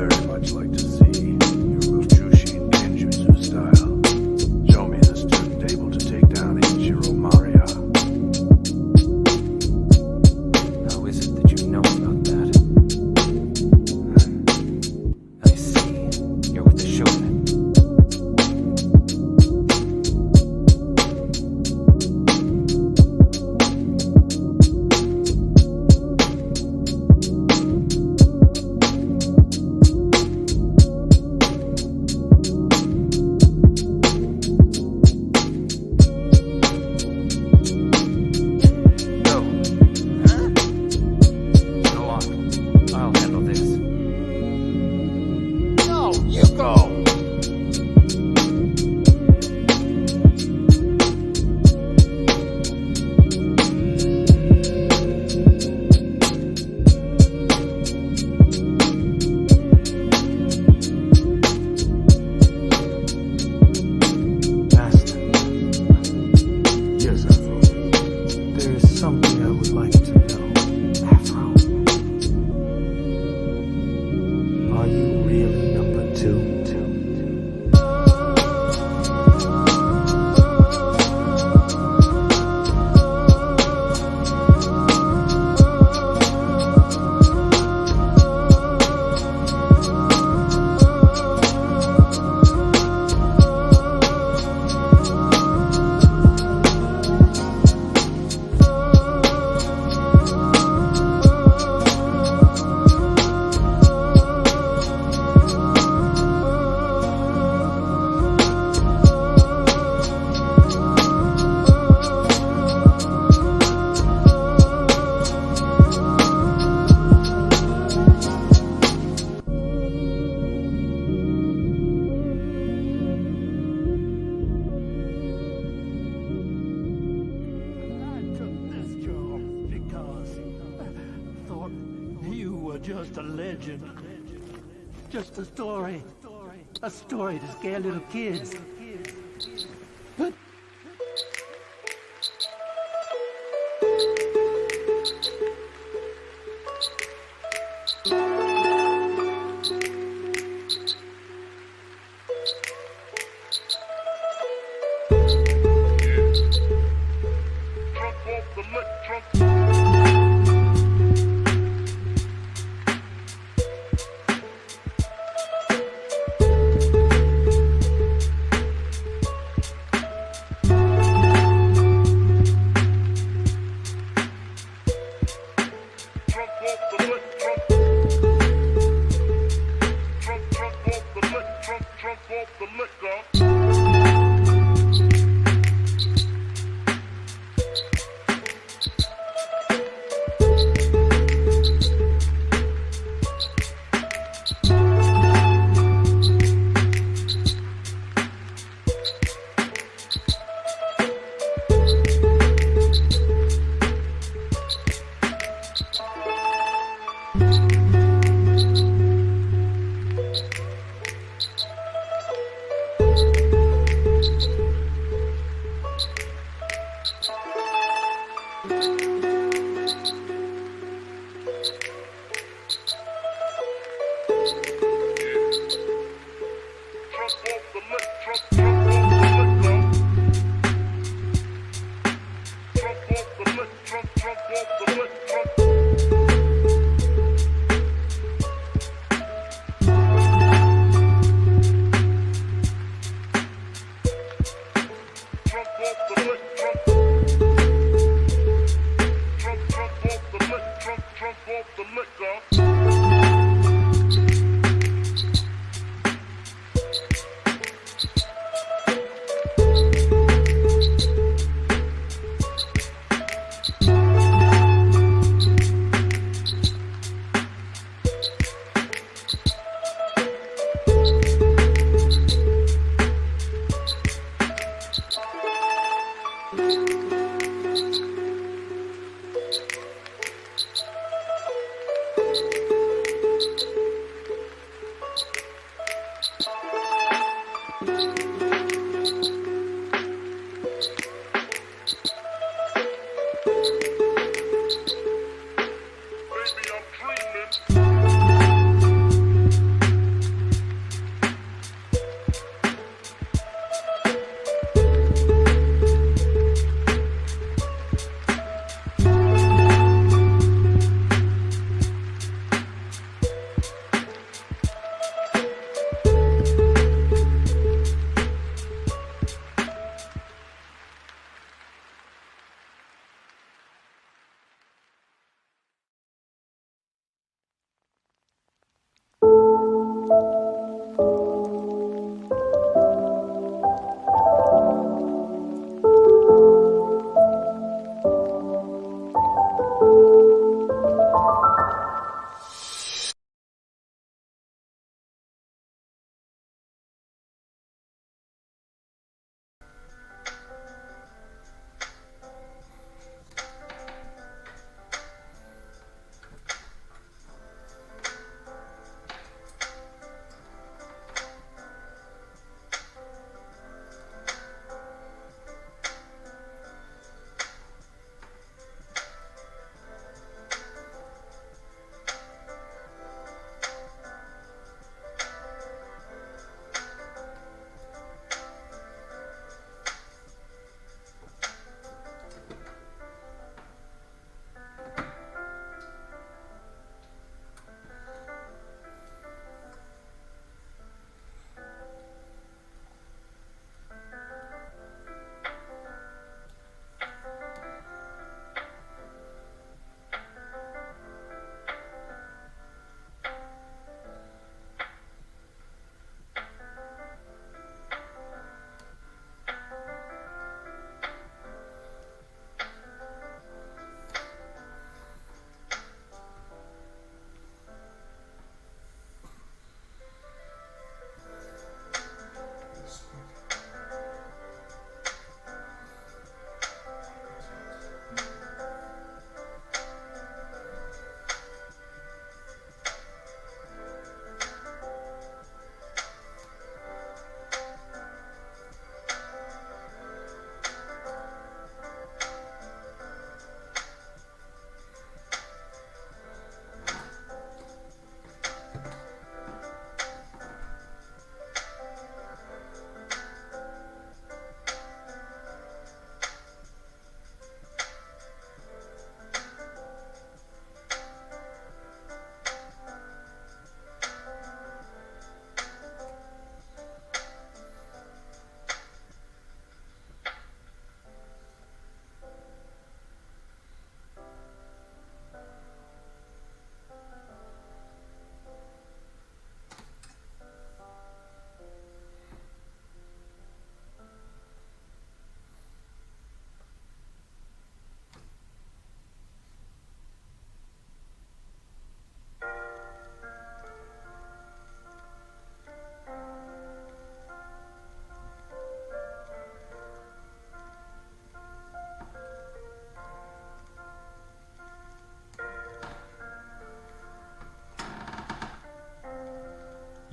very much like to see your Mushin Genjutsu style. Show me the student able to take down Ichiro Maria. How is it that you know about that? I see. You're with the shonen. I'll handle this. No, you go! Master. Yes, Afro. There is something I would like to know. Afro. Are you really number two? You were just a legend. Just a story. A story to scare little kids. But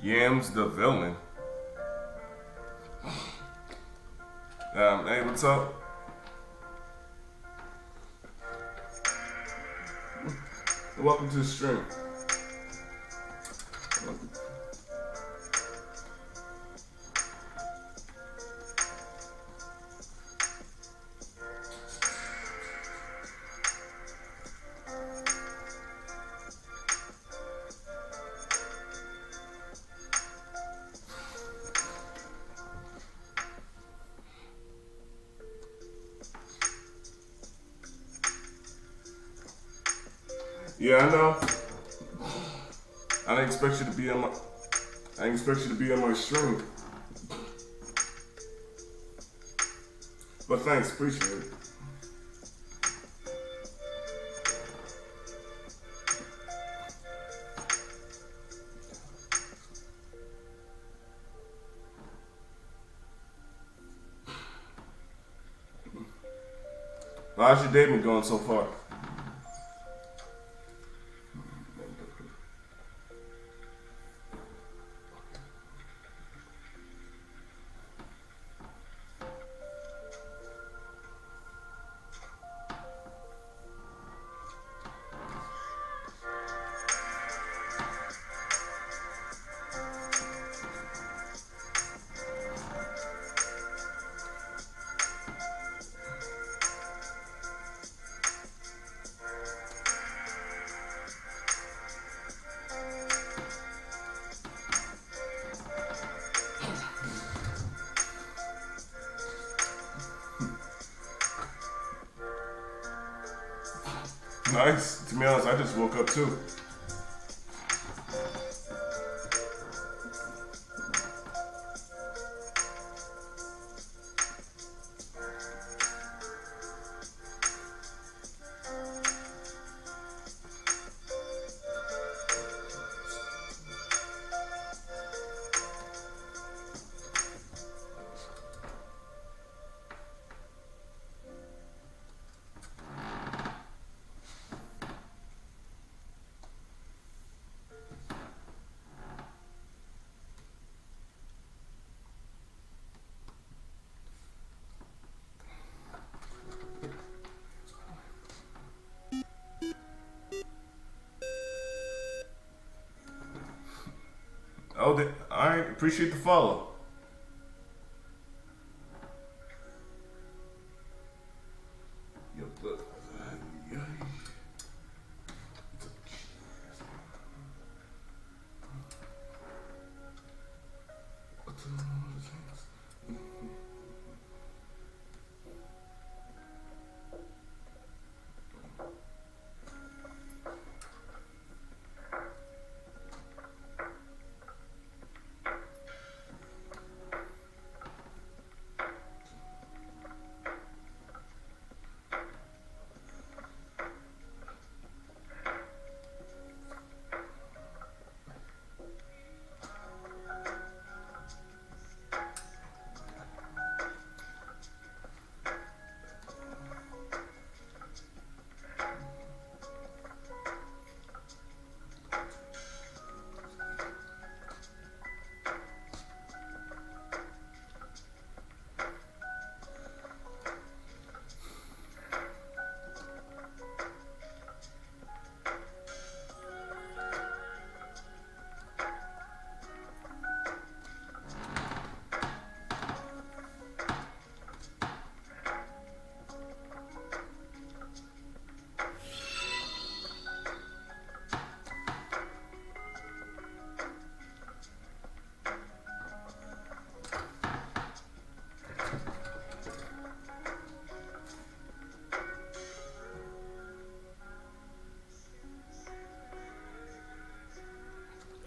Yams the villain. Hey, what's up? Welcome to the stream. Yeah, I know. I didn't expect you to be on my. I didn't expect you to be on my stream. But thanks, appreciate it. How's your day been going so far? Nice. To be honest, I just woke up too. Oh, I appreciate the follow.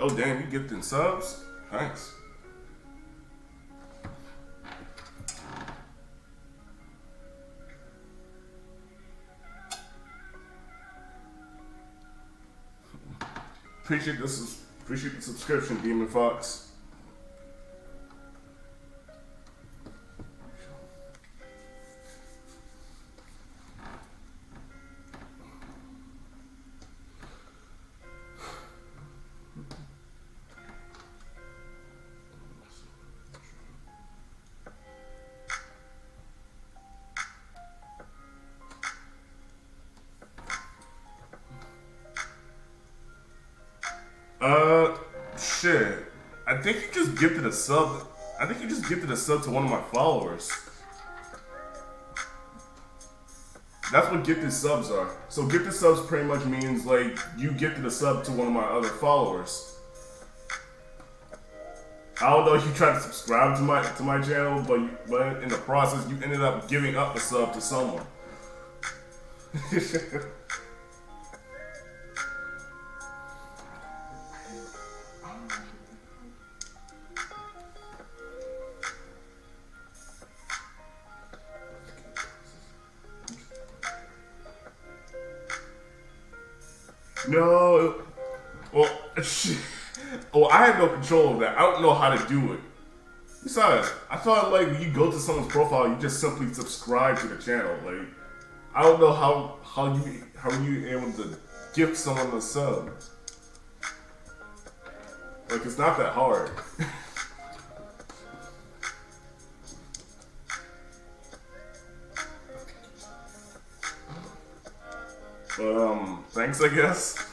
Oh, damn, you gifting subs? Thanks. Appreciate the subscription, Demon Fox. Shit. I think you just gifted a sub. I think you just gifted a sub to one of my followers. That's what gifted subs are. So gifted subs pretty much means like you gifted a sub to one of my other followers. I don't know if you tried to subscribe to my channel, but in the process you ended up giving up a sub to someone. No, well, shit. Well, I have no control of that. I don't know how to do it. Besides, I thought like when you go to someone's profile, you just simply subscribe to the channel. Like, I don't know how you able to gift someone a sub. Like, it's not that hard. But thanks, I guess.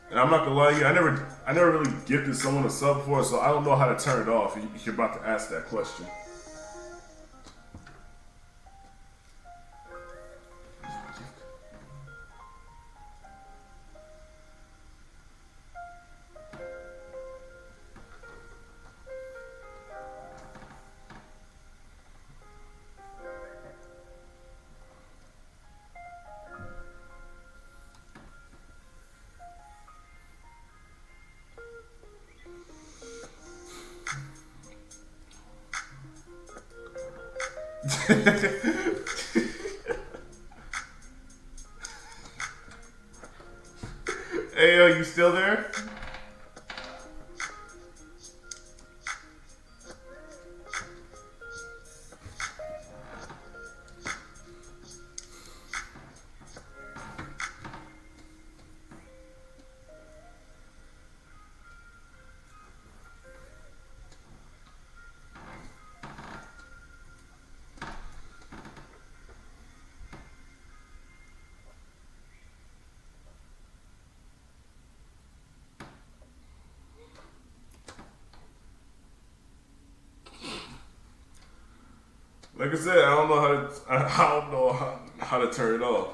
And I'm not gonna lie to you, I never really gifted someone a sub before, so I don't know how to turn it off if you're about to ask that question. Hey, yo, you still there? Like I said, I don't know how to turn it off.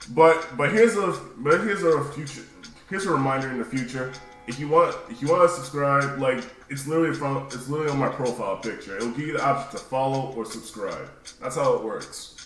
But here's a reminder in the future. If you want to subscribe, like it's literally on my profile picture. It'll give you the option to follow or subscribe. That's how it works.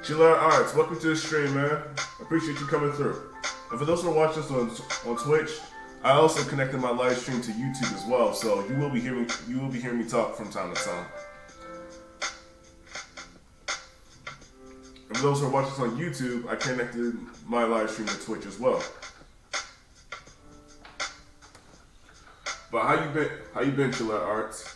Gillette Arts, welcome to the stream, man. Appreciate you coming through. And for those who are watching us on Twitch, I also connected my live stream to YouTube as well, so you will be hearing me talk from time to time. And for those who are watching us on YouTube, I connected my live stream to Twitch as well. But how you been? How you been, Gillette Arts?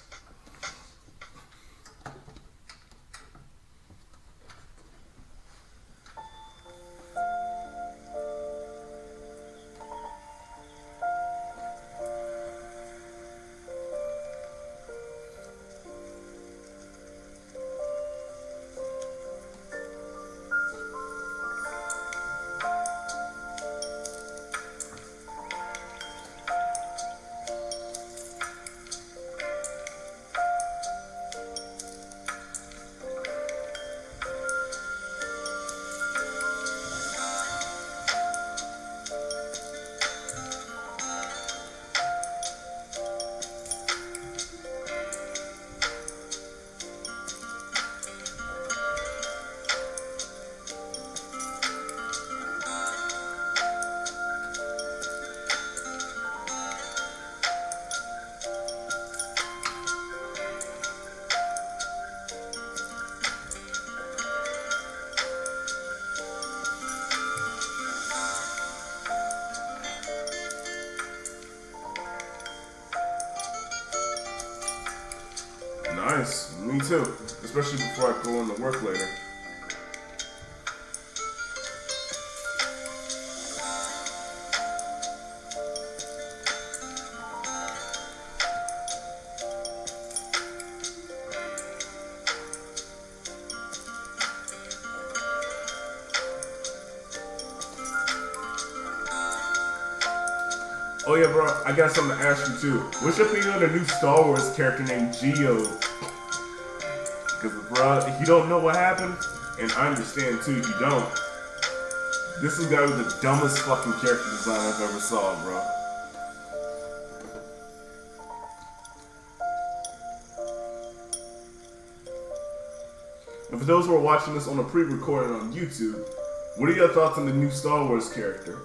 Nice, me too. Especially before I go into work later. Oh yeah, bro, I got something to ask you too. What's your opinion on the new Star Wars character named Geo? Because, bro, if you don't know what happened, and I understand too if you don't, this is the guy with the dumbest fucking character design I've ever saw, bro. And for those who are watching this on a pre-recording on YouTube, what are your thoughts on the new Star Wars character?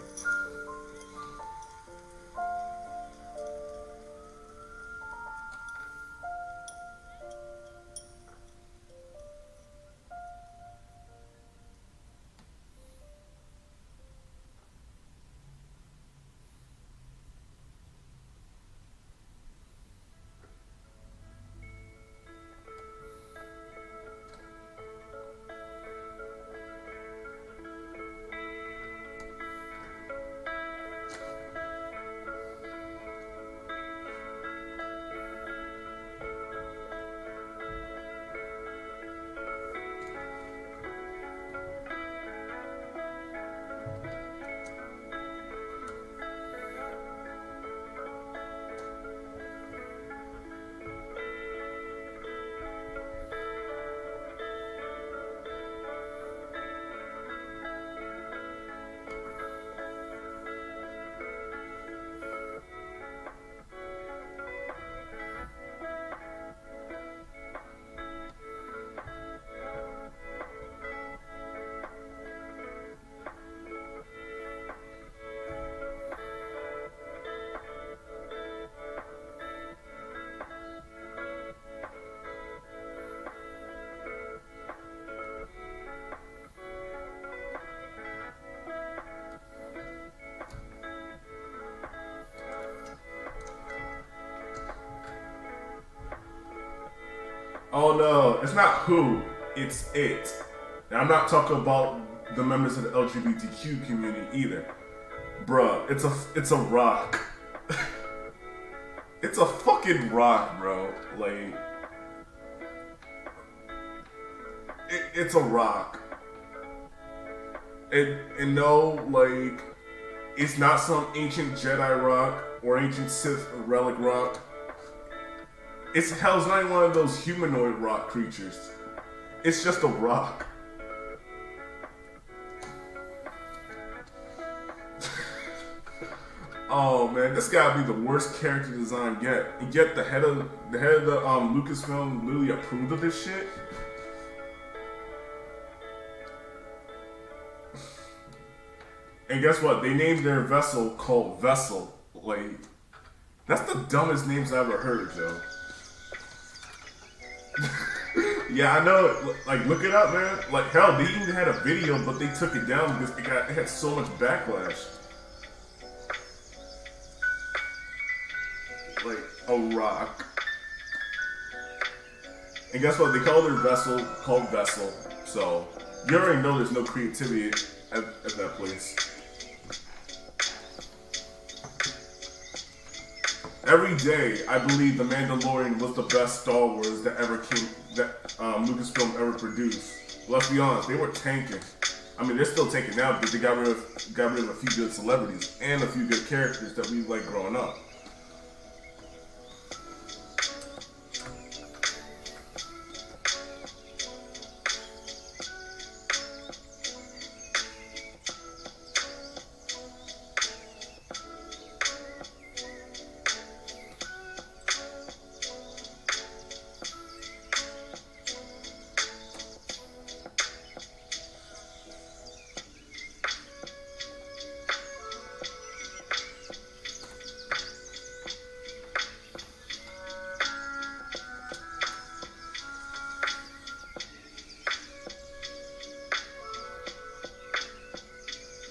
Oh no, it's not who, it's it. Now I'm not talking about the members of the LGBTQ community either. Bruh, it's a rock. It's a fucking rock, bro. Like, it's a rock. And no, like, it's not some ancient Jedi rock or ancient Sith relic rock. It's hell's not even one of those humanoid rock creatures. It's just a rock. Oh man, this gotta be the worst character design yet. And yet the head of the Lucasfilm literally approved of this shit. And guess what? They named their vessel called Vessel. Like, that's the dumbest names I ever heard, Joe. Yeah, I know. Like, look it up, man. Like, hell, they even had a video, but they took it down because it had so much backlash. Like, a rock. And guess what? They call their vessel called Vessel. So, you already know there's no creativity at that place. Every day, I believe The Mandalorian was the best Star Wars that Lucasfilm ever produced. Let's be honest, they were tanking. I mean, they're still tanking now because they got rid of a few good celebrities and a few good characters that we liked growing up.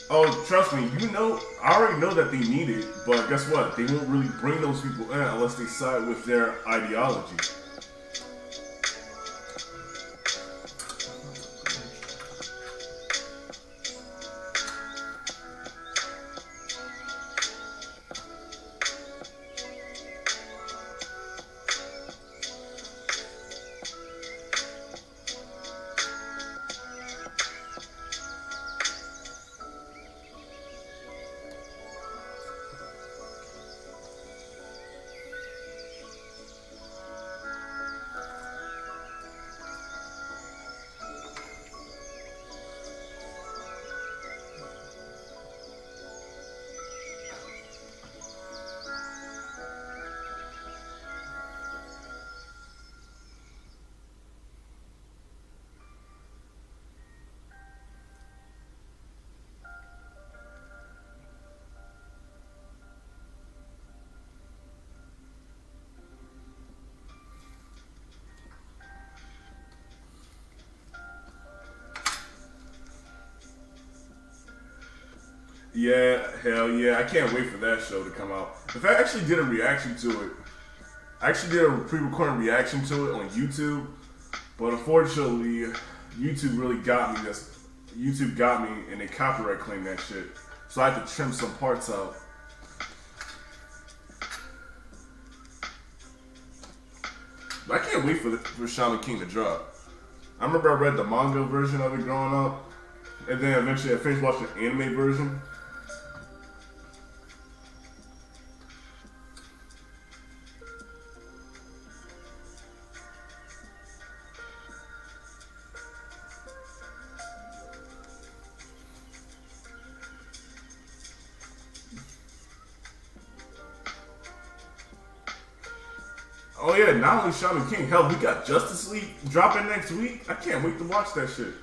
Oh, trust me, I already know that they need it, but guess what? They won't really bring those people in unless they side with their ideology. Yeah, hell yeah. I can't wait for that show to come out. In fact, I actually did a reaction to it. I actually did a pre-recorded reaction to it on YouTube, but unfortunately, YouTube really got me. YouTube got me, and they copyright claimed that shit. So I had to trim some parts out. But I can't wait for Shaman King to drop. I remember I read the manga version of it growing up, and then eventually I finished watching the anime version. Oh yeah, not only Shaman King, hell, we got Justice League dropping next week. I can't wait to watch that shit.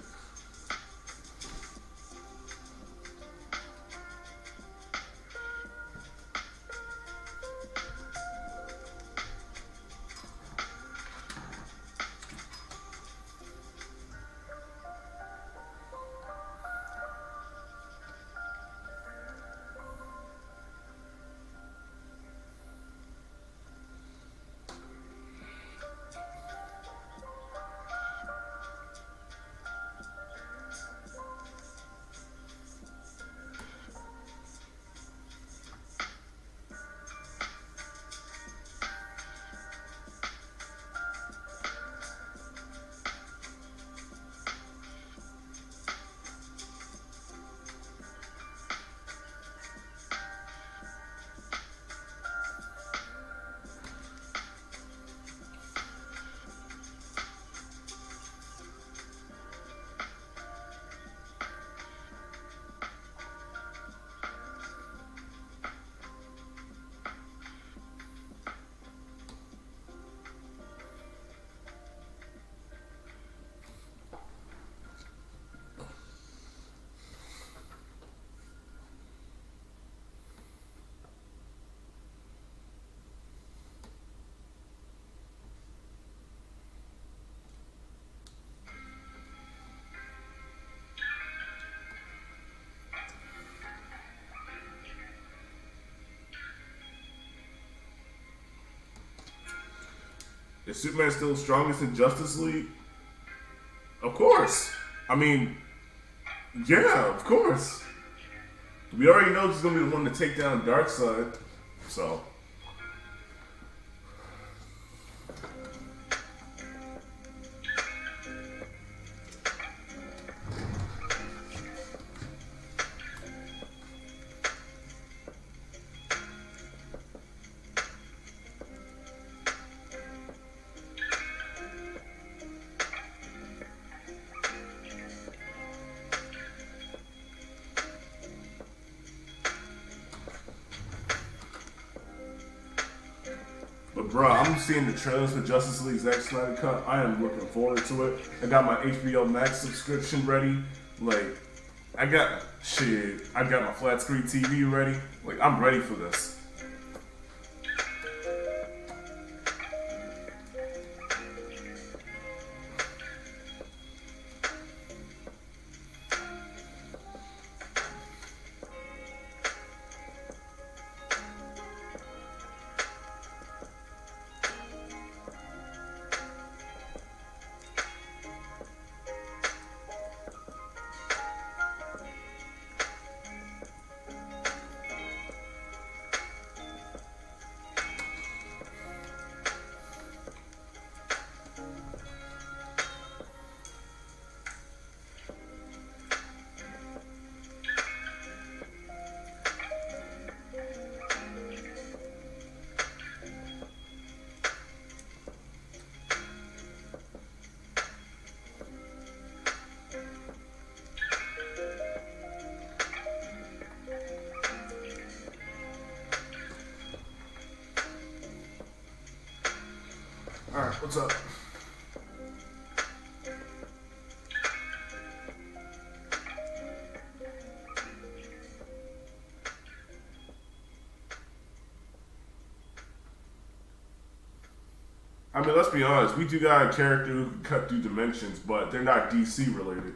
Is Superman still strongest in Justice League? Of course. I mean, yeah, of course. We already know he's gonna be the one to take down Darkseid, so. But bro, I'm seeing the trailers for Justice League Zack Snyder Cut. I am looking forward to it. I got my HBO Max subscription ready. Like, I got my flat screen TV ready. Like, I'm ready for this. Alright, what's up? I mean, let's be honest, we do got a character who can cut through dimensions, but they're not DC related.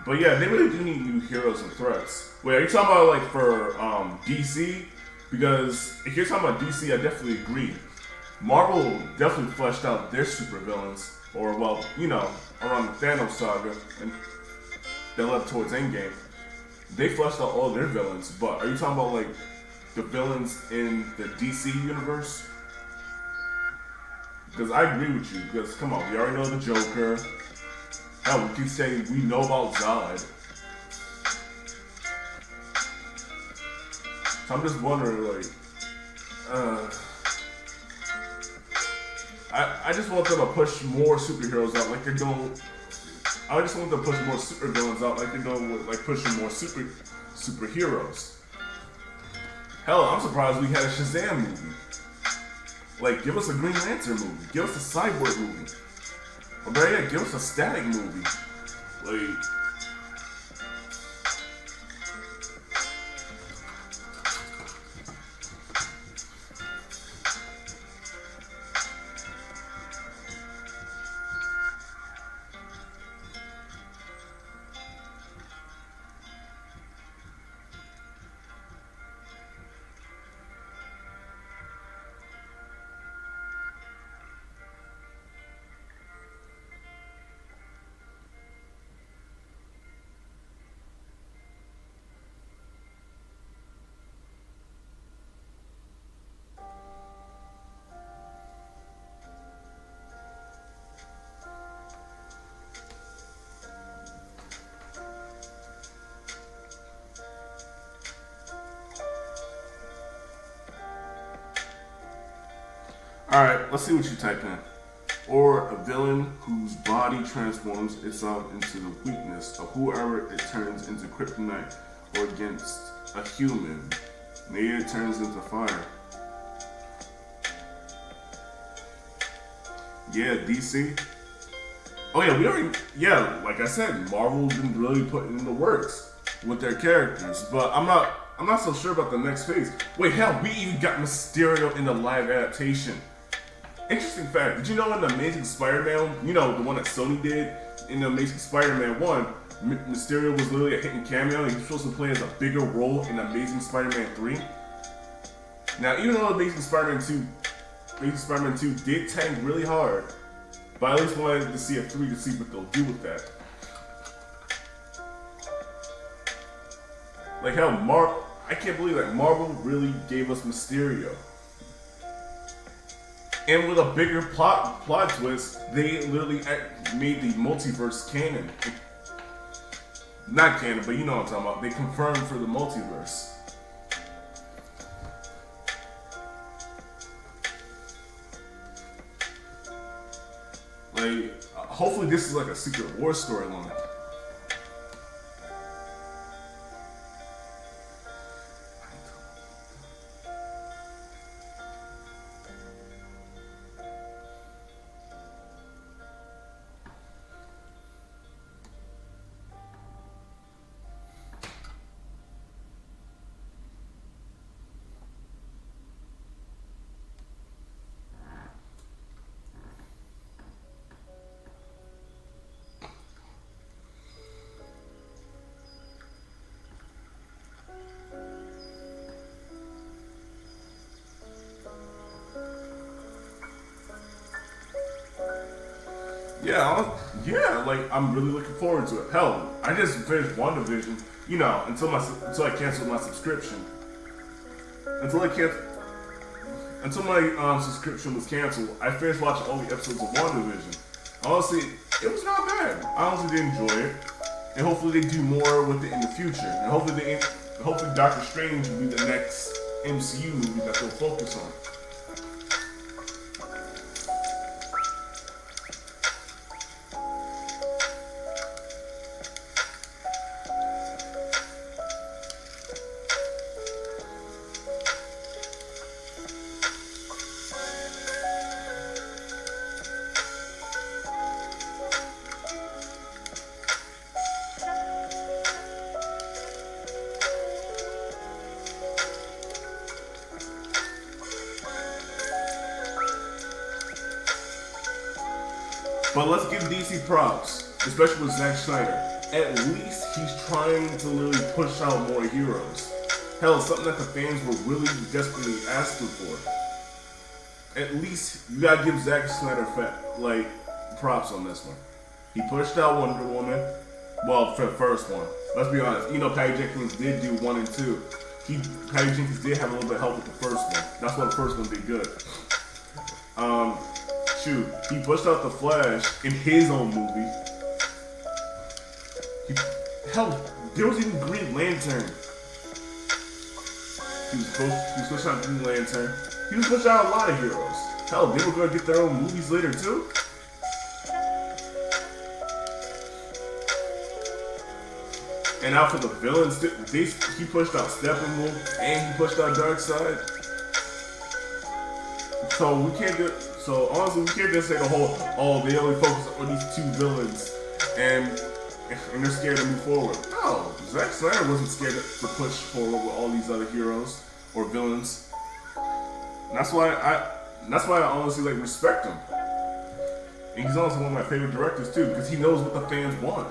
But yeah, they really do need new heroes and threats. Wait, are you talking about like for DC? Because if you're talking about DC, I definitely agree. Marvel definitely fleshed out their supervillains, or well, you know, around the Thanos saga, and they led towards Endgame. They fleshed out all their villains, but are you talking about like the villains in the DC universe? Because I agree with you. Because come on, we already know the Joker. Hell, we keep saying we know about Zod. So I'm just wondering, like, I just want them to push more superheroes out like they're doing. I just want them to push more supervillains out like they're doing with, like, pushing more superheroes. Hell, I'm surprised we had a Shazam movie. Like, give us a Green Lantern movie. Give us a Cyborg movie. Or better yet, give us a Static movie. Like, alright, let's see what you type in. Or a villain whose body transforms itself into the weakness of whoever it turns into kryptonite, or against a human. Maybe it turns into fire. Yeah, DC. Oh yeah, we already, yeah, like I said, Marvel's been really putting in the works with their characters, but I'm not so sure about the next phase. Wait, hell, we even got Mysterio in the live adaptation. Interesting fact. Did you know in the Amazing Spider-Man, you know, the one that Sony did, in the Amazing Spider-Man 1, Mysterio was literally a hidden cameo, and he was supposed to play as a bigger role in Amazing Spider-Man 3. Now, even though Amazing Spider-Man 2 did tank really hard, but I at least wanted to see a 3 to see what they'll do with that. Like hell, I can't believe that Marvel really gave us Mysterio. And with a bigger plot twist, they literally made the multiverse canon. Not canon, but you know what I'm talking about. They confirmed for the multiverse. Like, hopefully this is like a Secret War storyline. Yeah, like I'm really looking forward to it. Hell, I just finished WandaVision, you know, until I canceled my subscription. Until my subscription was canceled, I finished watching all the episodes of WandaVision. Honestly, it was not bad. I honestly did enjoy it, and hopefully they do more with it in the future. And hopefully Doctor Strange will be the next MCU movie that they'll focus on. But let's give DC props, especially with Zack Snyder. At least he's trying to literally push out more heroes. Hell, something that the fans were really desperately asking for. At least you gotta give Zack Snyder props on this one. He pushed out Wonder Woman. Well, for the first one. Let's be honest. You know, Patty Jenkins did do 1 and 2. Patty Jenkins did have a little bit of help with the first one. That's why the first one did good. He pushed out the Flash in his own movie. Hell, there was even Green Lantern. He was pushing out Green Lantern. He was pushing out a lot of heroes. Hell, they were going to get their own movies later too. And now for the villains, he pushed out Steppenwolf and he pushed out Darkseid. So honestly, we can't just say the whole, they only focus on these 2 villains and they're scared to move forward. No, Zack Snyder wasn't scared to push forward with all these other heroes or villains. And that's why I honestly respect him. And he's also one of my favorite directors too, because he knows what the fans want.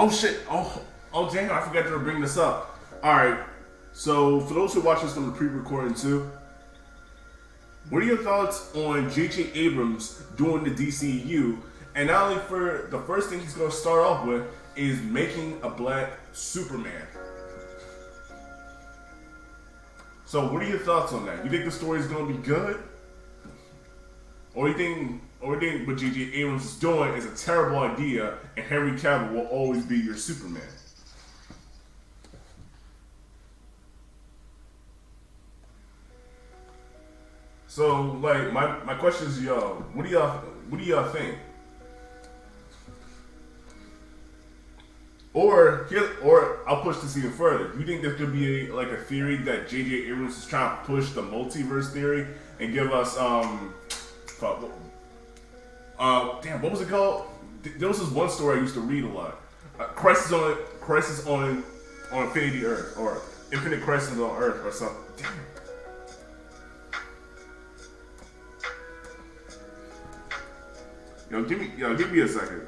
Oh shit! Oh dang! I forgot to bring this up. All right. So for those who watch this from the pre-recording too, what are your thoughts on J.J. Abrams doing the DCU? And not only for the first thing he's going to start off with is making a black Superman. So what are your thoughts on that? You think the story is going to be good, or you think what J.J. Abrams is doing is a terrible idea, and Henry Cavill will always be your Superman? So, like, my question is, y'all, what do y'all think? Or I'll push this even further. You think there could be a theory that J.J. Abrams is trying to push the multiverse theory and give us damn, what was it called? There was this one story I used to read a lot. Crisis on Infinity Earth, or Infinite Crisis on Earth, or something. Damn. Give me a second.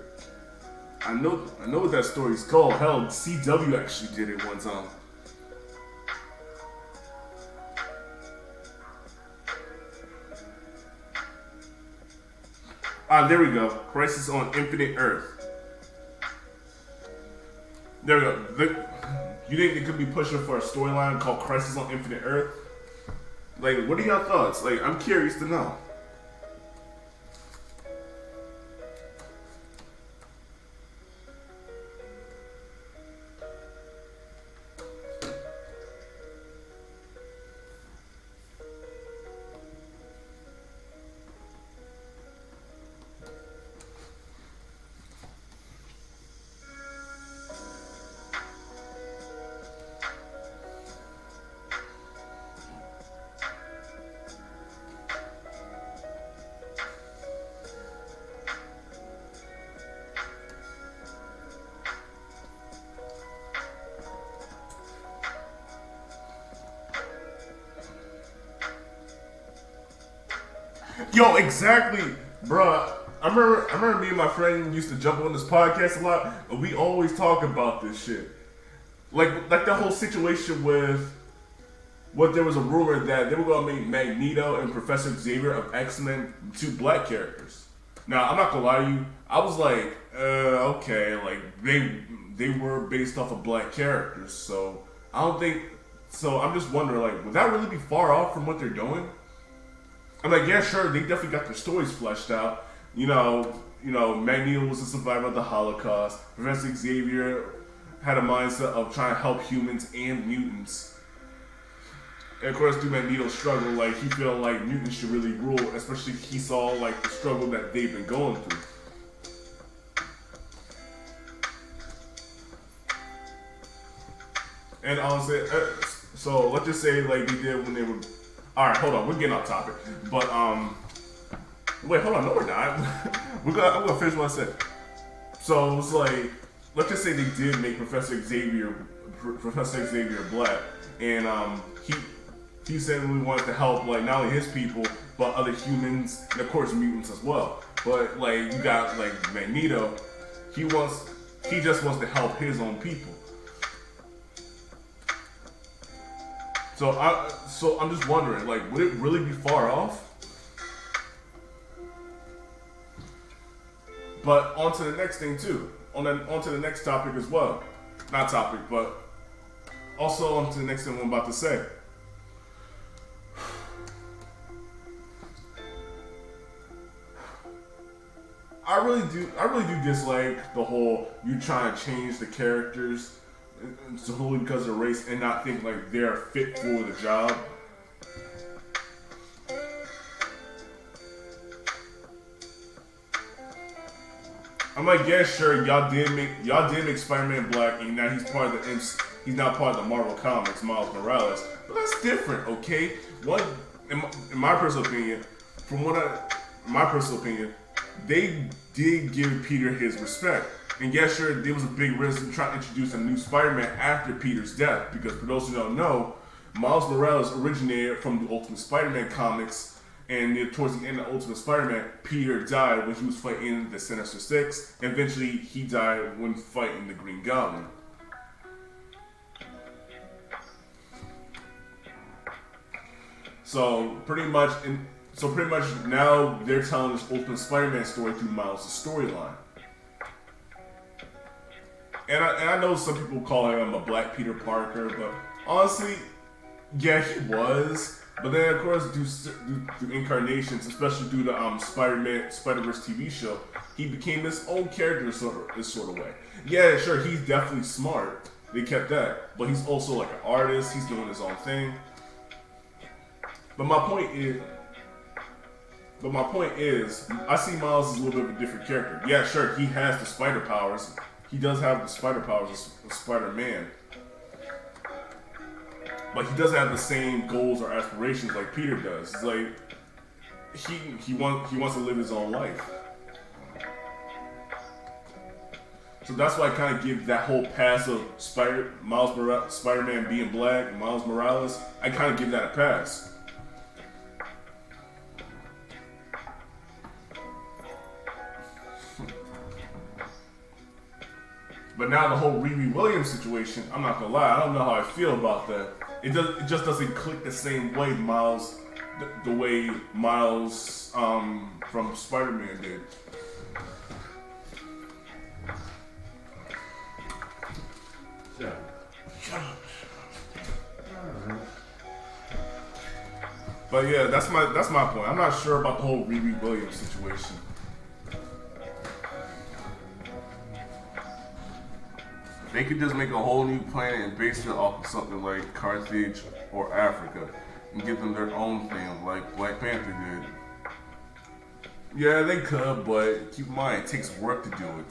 I know what that story's called. Hell, CW actually did it one time. There we go. Crisis on Infinite Earth. There we go. You think they could be pushing for a storyline called Crisis on Infinite Earth? Like, what are y'all thoughts? Like, I'm curious to know. Yo, exactly, bruh. I remember me and my friend used to jump on this podcast a lot, and we always talk about this shit. Like the whole situation with what there was a rumor that they were gonna make Magneto and Professor Xavier of X-Men two black characters. Now, I'm not gonna lie to you, I was like, okay, like they were based off of black characters, so I don't think so. I'm just wondering, like, would that really be far off from what they're doing? I'm like, yeah, sure, they definitely got their stories fleshed out. You know, Magneto was a survivor of the Holocaust. Professor Xavier had a mindset of trying to help humans and mutants. And of course, through Magneto's struggle, like, he felt like mutants should really rule, especially he saw, like, the struggle that they've been going through. And honestly, so let's just say, like, they did when they were... Alright, hold on, we're getting off topic. But, wait, hold on, no we're not. I'm gonna finish what I said. So, it's like, let's just say they did make Professor Xavier black. And, he said we wanted to help, like, not only his people, but other humans, and of course mutants as well. But, like, you got, like, Magneto, he just wants to help his own people. So I'm just wondering, like, would it really be far off? But on to the next thing too. On to the next topic as well. Not topic, but also on to the next thing I'm about to say. I really do dislike the whole you trying to change the characters solely because of race and not think like they're fit for the job. I'm like, yeah, sure, y'all did make Spider-Man black, and now he's now part of the Marvel Comics, Miles Morales. But that's different, okay? In my personal opinion, they did give Peter his respect. And yeah, sure, there was a big risk in trying to introduce a new Spider-Man after Peter's death, because for those who don't know, Miles Morales originated from the Ultimate Spider-Man comics And towards the end of Ultimate Spider-Man, Peter died when he was fighting the Sinister Six. Eventually, he died when fighting the Green Goblin. So pretty much now they're telling this Ultimate Spider-Man story through Miles' storyline. And I know some people call him a Black Peter Parker, but honestly, yeah, he was. But then, of course, through incarnations, especially through the Spider-Verse TV show, he became his own character in this sort of way. Yeah, sure, he's definitely smart. They kept that. But he's also like an artist. He's doing his own thing. But my point is, I see Miles as a little bit of a different character. Yeah, sure, he has the spider powers. He does have the spider powers of Spider-Man. But he doesn't have the same goals or aspirations like Peter does. It's like he wants to live his own life. So that's why I kind of give that whole pass of Spider-Man being black, Miles Morales. I kind of give that a pass. But now the whole Riri Williams situation, I'm not gonna lie, I don't know how I feel about that. It just doesn't click the same way the way Miles from Spider-Man did. But yeah, that's my point. I'm not sure about the whole Riri Williams situation. They could just make a whole new planet and base it off of something like Carthage or Africa and give them their own thing like Black Panther did. Yeah, they could, but keep in mind, it takes work to do it.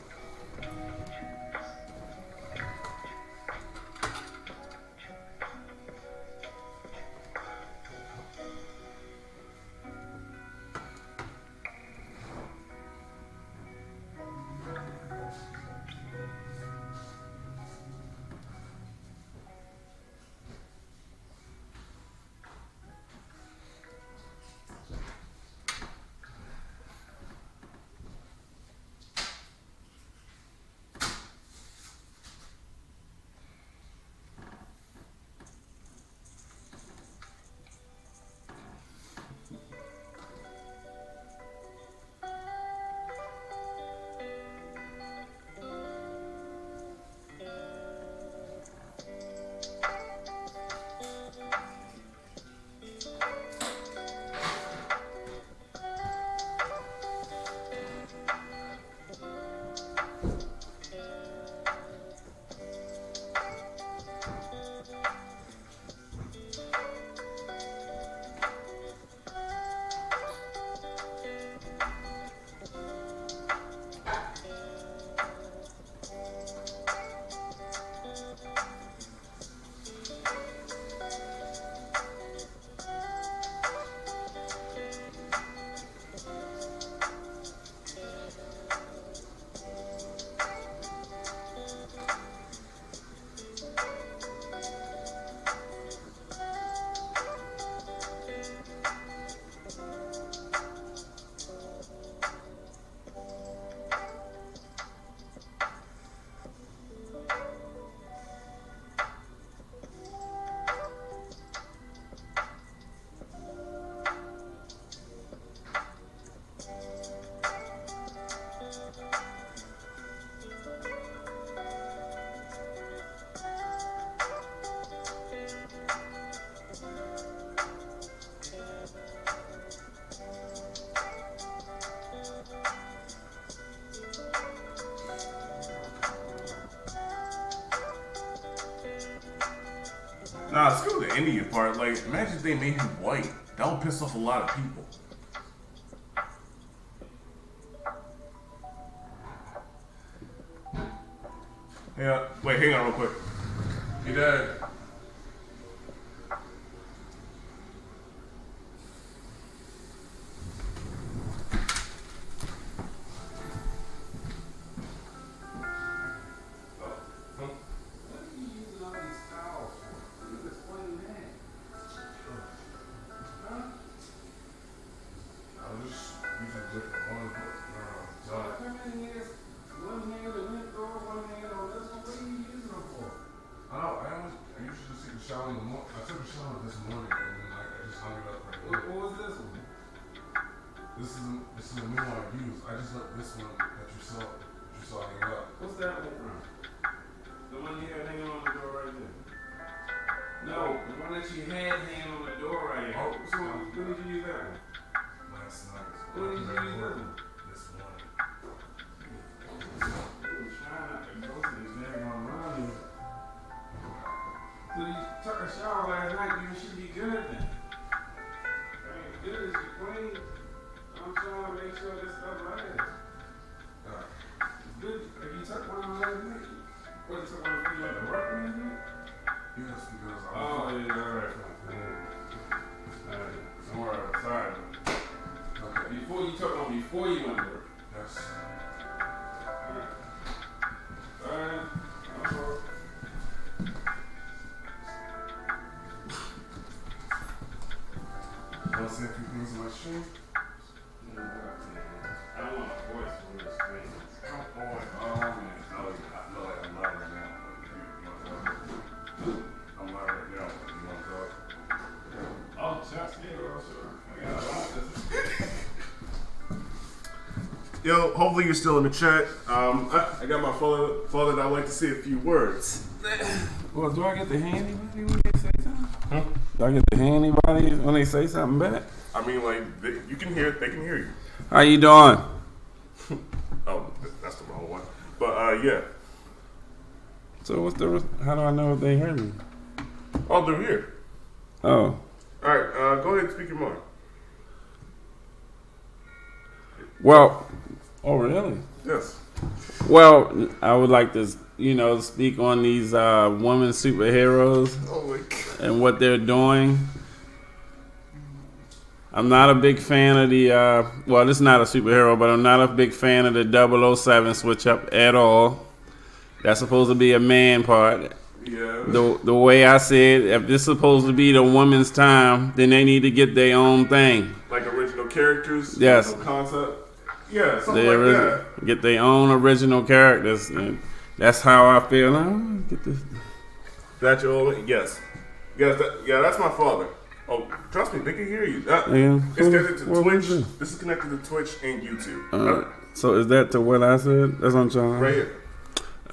Nah, screw the Indian part. Like, imagine if they made him white. That would piss off a lot of people. Yeah, wait, hang on real quick. Hey, Dad. a shower this morning, and then I just hung it up right there. What was this one? This is a new one I use. I just left this one that you saw hanging up. What's that one from? The one you had hanging on the door right there? No, the one that you had hanging on the door right here. Oh, So when did you use that one? Last night. When did you use that one? This morning. I'm trying not to go to this daggone around here. So you took a shower last night, you should be good then. I mean, good as you clean. I'm trying to make sure this stuff lasts. Good. If you took one last night, what, you took one for you at the work last night? Yes, because I Oh, yeah, alright. Alright, don't worry, sorry. Okay. Before you took one, before you went to work. Yes. Alright. Want to say a few things on my stream? I don't want a voice for this thing. Come on. Oh, man. I'm live right now. I'm live right now. You want to talk? Oh, shots, yeah, well, sure. I got a lot of this. Yo, hopefully you're still in the chat. I got my father that I'd like to say a few words. Well, do I get to hear anybody when they say something? Do I get to hear anybody when they say something back? I mean, like, you can hear it, they can hear you. How you doing? Oh, that's the wrong one. But, yeah. So how do I know if they heard me? Oh, they're here. Oh. Alright, go ahead and speak your mind. Well, oh really? Yes. Well, I would like to, speak on these women superheroes Oh my God. and what they're doing. I'm not a big fan of the, well, this is not a superhero, but I'm not a big fan of the 007 switch up at all. That's supposed to be a man part. Yeah. The way I see it, if this is supposed to be the woman's time, then they need to get their own thing. Like original characters? Yes. Original concept? Yeah, something They like that. get their own original characters. And that's how I feel. Oh, get this. That's your old, yes. Yes, that's my father. Oh, trust me, they can hear you. Yeah. It's connected to What Twitch. was it? This is connected to Twitch and YouTube. So is that to what I said? That's what I'm trying to. Right here.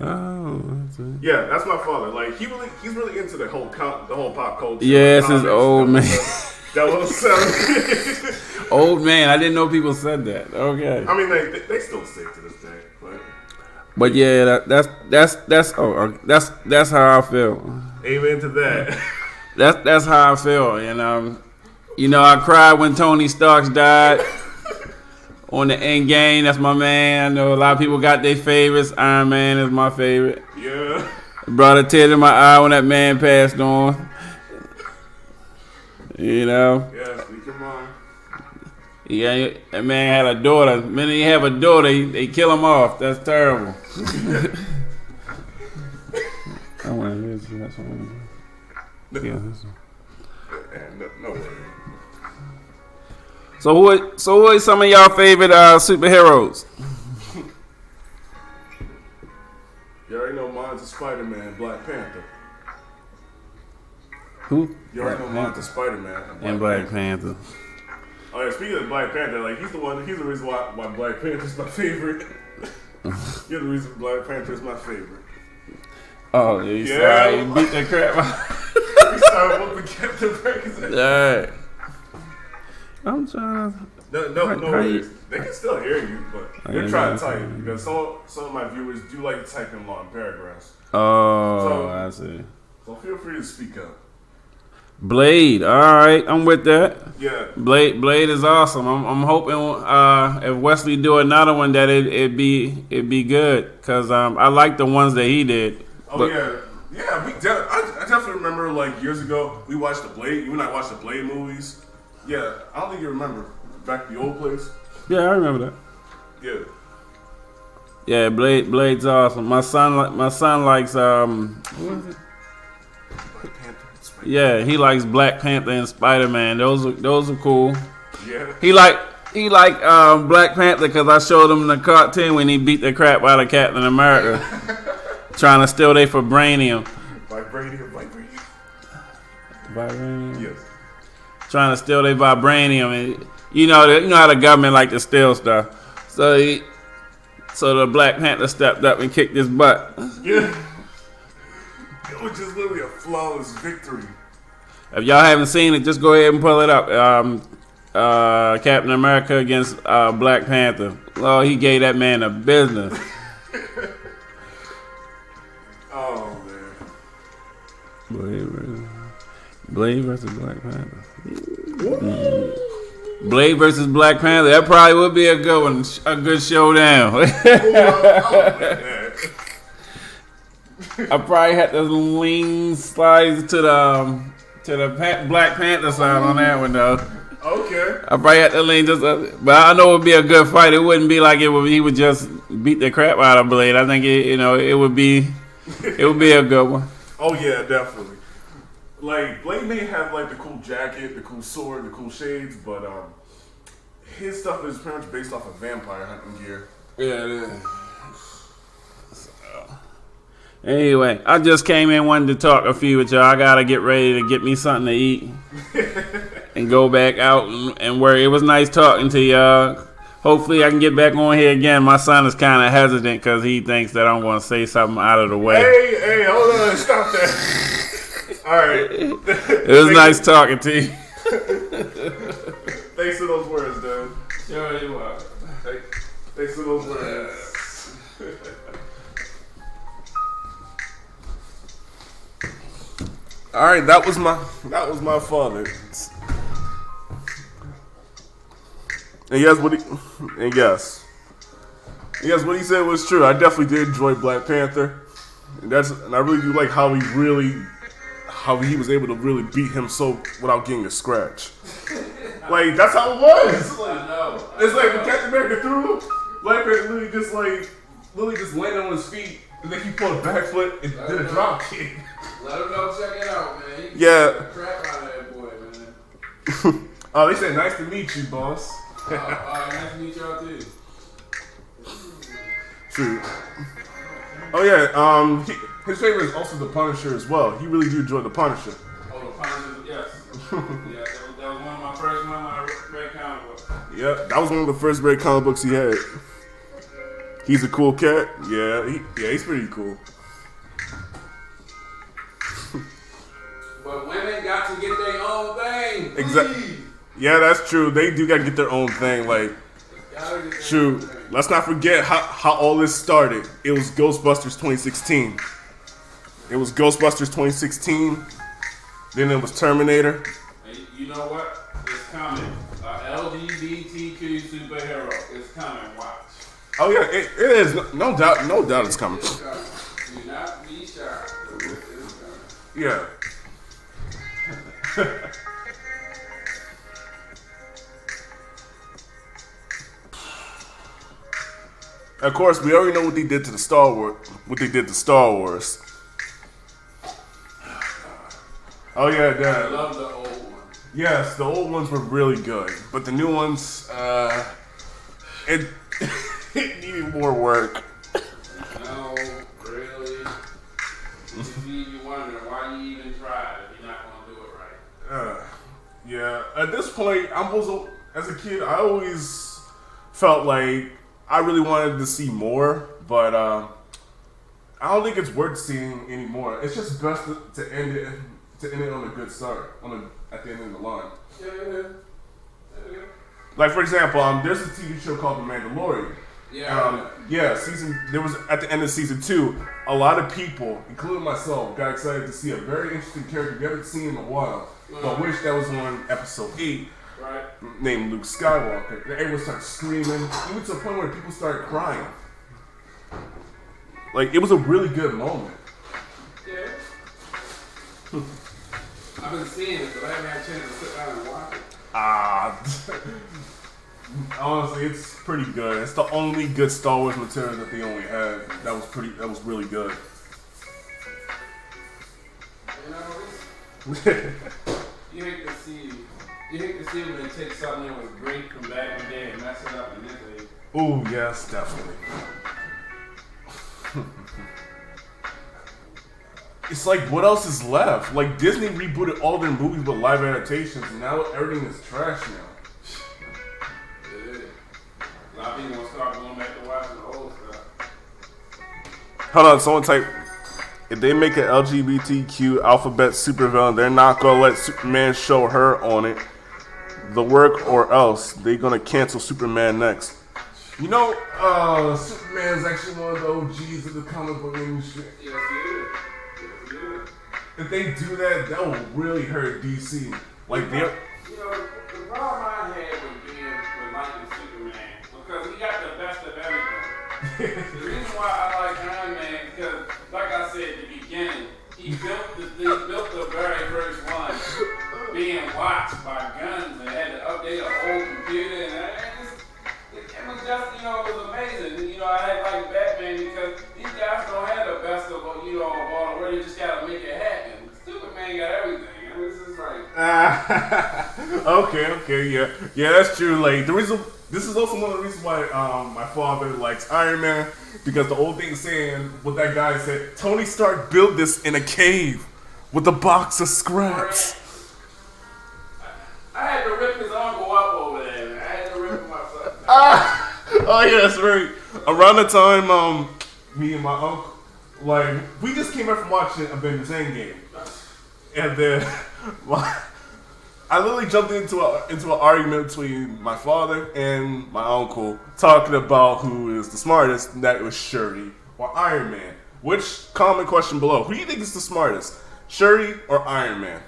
Oh, that's it. Yeah, that's my father. Like he's really into the whole pop culture. Yes, his comics, old man. That was Old man. I didn't know people said that. Okay. I mean, they still say it to this day, But yeah, that's how I feel. amen to that. That's how I feel. And I cried when Tony Stark died. On the end game, that's my man. I know a lot of people got their favorites. Iron Man is my favorite. Yeah. Brought a tear to my eye when that man passed on. Yeah, speak your mind. Yeah, that man had a daughter. The minute you have a daughter, they kill him off. That's terrible. I want to hear that's one. Yeah. No way. So who are some of y'all favorite superheroes? You already know mine's a Spider-Man, Black Panther. Who? You already know mine's a Spider-Man And Black Panther. Oh yeah, speaking of Black Panther, like he's the reason why Black Panther's my favorite. You're the reason Black Panther's my favorite. Oh, you saw you beat the crap out. We started whooping Captain America. Alright. I'm trying to. No how worries. you- They can still hear you, but they're trying to type because some of my viewers do like to type in long paragraphs. Oh, I see. So feel free to speak up. Blade. Alright, I'm with that. Yeah. Blade is awesome. I'm hoping if Wesley do another one that it'd be good because I like the ones that he did. Oh But- yeah. I definitely remember like years ago we watched the Blade. You and I watched the Blade movies. Yeah, I don't think you remember back to the old place. Yeah, I remember that. Yeah. Yeah, Blade's awesome. My son likes what is it? Black Panther. Yeah, he likes Black Panther and Spider-Man. Those are cool. Yeah. He like Black Panther because I showed him the cartoon when he beat the crap out of Captain America, trying to steal their vibranium. Vibranium. Vibranium. Yes. Trying to steal their vibranium, and you know how the government like to steal stuff. So the Black Panther stepped up and kicked his butt. Yeah. It was just literally a flawless victory. If y'all haven't seen it, just go ahead and pull it up. Captain America against Black Panther. Oh, he gave that man a business. Oh man. Blade versus Black Panther. Blade versus Black Panther. That probably would be a good one, a good showdown. I probably had to lean slides to the Black Panther side on that one though. Okay. I probably had to lean just, but I know it would be a good fight. It wouldn't be like he would just beat the crap out of Blade. I think it would be a good one. Oh yeah, definitely. Like Blade may have like the cool jacket, the cool sword, the cool shades, but his stuff is pretty much based off of vampire hunting gear. Yeah, it is. Anyway, I just came in wanting to talk a few with y'all. I gotta get ready to get me something to eat and go back out and work. It was nice talking to y'all. Hopefully I can get back on here again. My son is kind of hesitant because he thinks that I'm going to say something out of the way. Hey, hold on, stop that. All right. It was nice talking to you. Thanks for those words, dude. Sure you are. Thanks for those words. All right, that was my father. And yes, what he said was true. I definitely did enjoy Black Panther, and I really do like how he was able to really beat him so without getting a scratch. Like that's how it was. Like, I know. It's like when Captain America threw him, Black Panther literally just landed on his feet, and then he pulled a back foot and did a drop kick. Let him know, check it out, man. Yeah. The crap out of that boy, man. Oh, they said nice to meet you, boss. Nice to meet y'all too. True. Oh yeah. His favorite is also the Punisher as well. He really do enjoy the Punisher. Oh, the Punisher, yes. Yeah, that was one of my first red comic books. Yeah, that was one of the first red comic books he had. He's a cool cat. Yeah, he's pretty cool. But women got to get their own thing. Exactly. Yeah, that's true. They do gotta get their own thing. Like, shoot, let's not forget how all this started. It was Ghostbusters 2016. Then it was Terminator. Hey, you know what? It's coming. LGBTQ superhero. It's coming. Watch. Oh yeah, it is. No doubt it's coming. Do not be shy. It's coming. Yeah. Of course, we already know what they did to Star Wars. Oh yeah, I love the old one. yes, the old ones were really good, but the new ones, it needed more work. No, really. You wonder why you even tried if you're not gonna do it right. Yeah, at this point, as a kid, I always felt like I really wanted to see more, but I don't think it's worth seeing anymore. It's just best to end it on a good start, at the end of the line. Yeah. Like for example, there's a TV show called The Mandalorian. There was at the end of season 2, a lot of people, including myself, got excited to see a very interesting character we haven't seen in a while, but wish that was on episode 8, Right. named Luke Skywalker. And everyone started screaming, even to the point where people started crying. Like, it was a really good moment. Yeah. I've been seeing it, but I haven't had a chance to sit down and watch it. Honestly, it's pretty good. It's the only good Star Wars material that they only had. That was really good. You know, you hate to see when they take something that was great from back in the day and mess it up in this age. Ooh, yes, definitely. it's like, what else is left? Like, Disney rebooted all their movies with live adaptations, and now everything is trash now. It is. A lot of people want to start going back to watching the old stuff. Hold on, someone type. If they make an LGBTQ alphabet supervillain, they're not gonna let Superman show her on it. The work, or else they gonna cancel Superman next. You know, Superman's actually one of the OGs of the comic book industry. Yes, it is. Yes, it is. If they do that, that will really hurt DC. Like they. You know, the problem I had with liking Superman because he got the best of everything. The reason why I like Iron Man because, like I said at the beginning, he built the very first one being watched by guns and had to update a whole computer and it was just, it was amazing. I had like Batman because these guys don't have the best of all the world. They just gotta make it happen. Superman got everything. It's just like. Okay, yeah, that's true. Like this is also one of the reasons why my father likes Iron Man because the old thing saying what that guy said. Tony Stark built this in a cave with a box of scraps. I had to rip his uncle up over there, man. I had to rip him myself. Oh yeah, that's right. Around the time me and my uncle, like we just came back from watching Avengers Endgame, and then I literally jumped into an argument between my father and my uncle talking about who is the smartest. And that was Shuri or Iron Man. Which comment question below? Who do you think is the smartest, Shuri or Iron Man?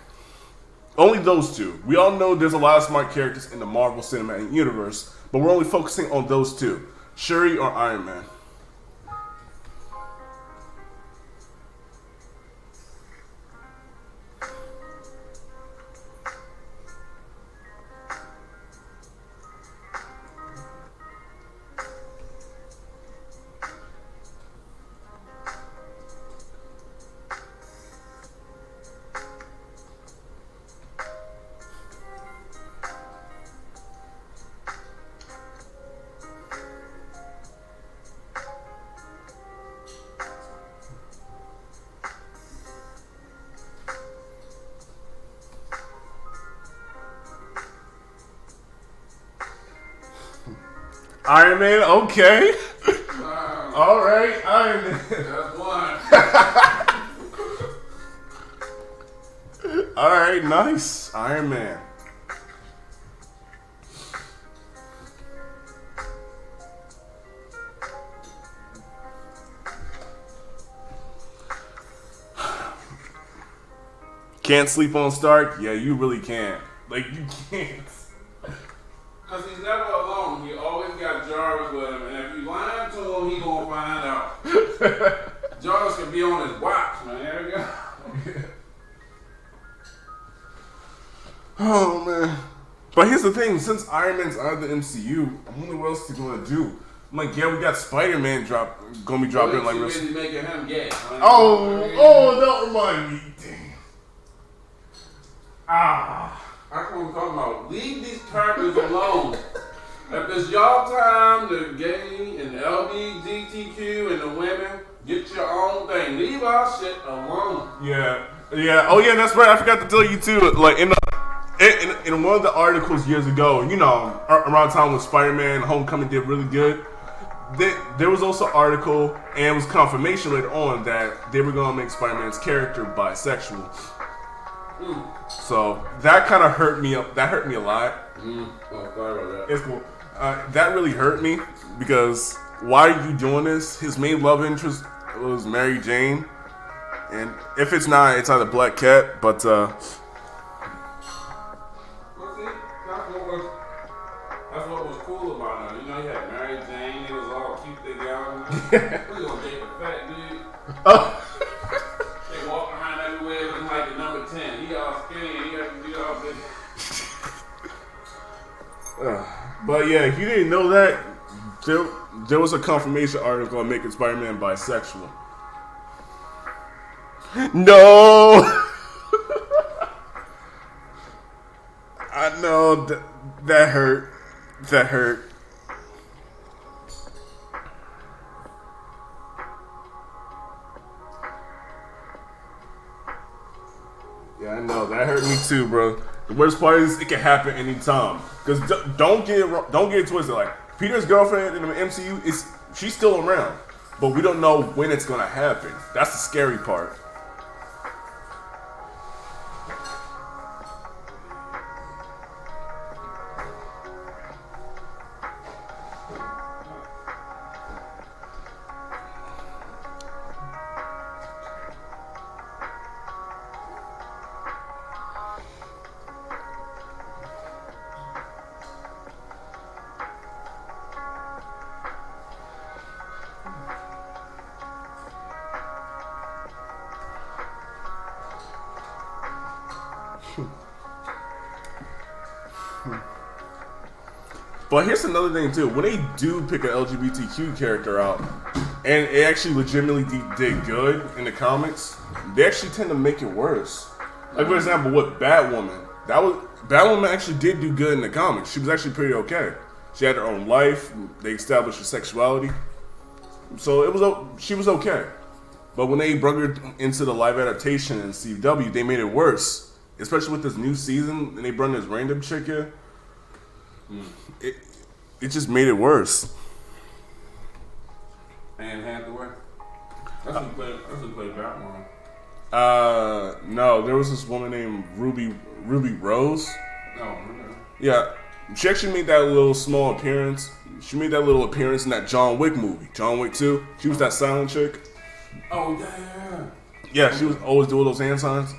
Only those two. We all know there's a lot of smart characters in the Marvel Cinematic Universe, but we're only focusing on those two, Shuri or Iron Man. Iron Man, okay. All right, Iron Man. That's one. All right, nice, Iron Man. Can't sleep on Stark? Yeah, you really can't. Like, you can't. Because he's never alone. He always got Jarvis with him. And if you lie to him, he going to find out. Jarvis could be on his watch, man. There we go. Oh, man. But here's the thing. Since Iron Man's out of the MCU, I wonder what else they're going to do. I'm like, yeah, we got Spider-Man going to be dropping like this. Really making him gay. Don't remind me. Damn. That's what I'm talking about. Leave these characters alone. If it's y'all time, the gay and the LGBTQ and the women, get your own thing. Leave our shit alone. Yeah. Oh, yeah, that's right. I forgot to tell you, too. Like, in one of the articles years ago, around time when Spider-Man Homecoming did really good, there was also an article, and it was confirmation later on that they were going to make Spider-Man's character bisexual. So that kind of hurt me up. That hurt me a lot. Oh, sorry about that. It's cool. That really hurt me because why are you doing this? His main love interest was Mary Jane, and if it's not, it's either Black Cat. But Well, see, that's what was cool about him. You had Mary Jane. It was all cute. They got him. We gonna date the fat dude. oh, They walk around everywhere looking like the number 10. He all skinny. He got to do all this. but yeah, if you didn't know that, there was a confirmation article on making Spider-Man bisexual. No, I know that hurt. That hurt. I know that hurt me too, bro. The worst part is it can happen anytime. Cause don't get it twisted. Like Peter's girlfriend in the MCU she's still around, but we don't know when it's gonna happen. That's the scary part. But here's another thing too. When they do pick an LGBTQ character out, and it actually legitimately did good in the comics, they actually tend to make it worse. Like for example, with Batwoman, Batwoman actually did do good in the comics. She was actually pretty okay. She had her own life. They established her sexuality, so she was okay. But when they brought her into the live adaptation in CW, they made it worse. Especially with this new season, and they brought this random chick in. It just made it worse. Anne Hathaway. That's who played Batwoman. No, there was this woman named Ruby Rose. Oh, okay. Yeah, she actually made that little small appearance. She made that little appearance in that John Wick movie, John Wick 2. She was that silent chick. Oh yeah. Yeah, she was always doing those hand signs.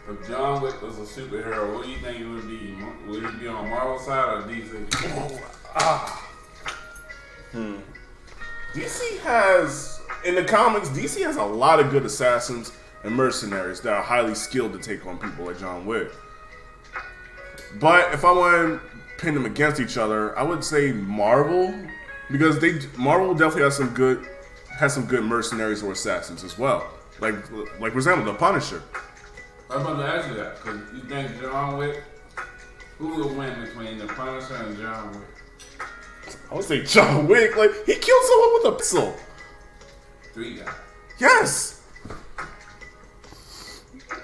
If John Wick was a superhero, what do you think he would be? Would he be on Marvel side or DC? DC has, in the comics, DC has a lot of good assassins and mercenaries that are highly skilled to take on people like John Wick. But if I want to pin them against each other, I would say Marvel, because Marvel definitely has some good mercenaries or assassins as well. Like for example, the Punisher. I was about to ask you that, because you think John Wick, who would win between the Punisher and John Wick? I would say John Wick. Like, he killed someone with a pistol. 3 guys. Yes.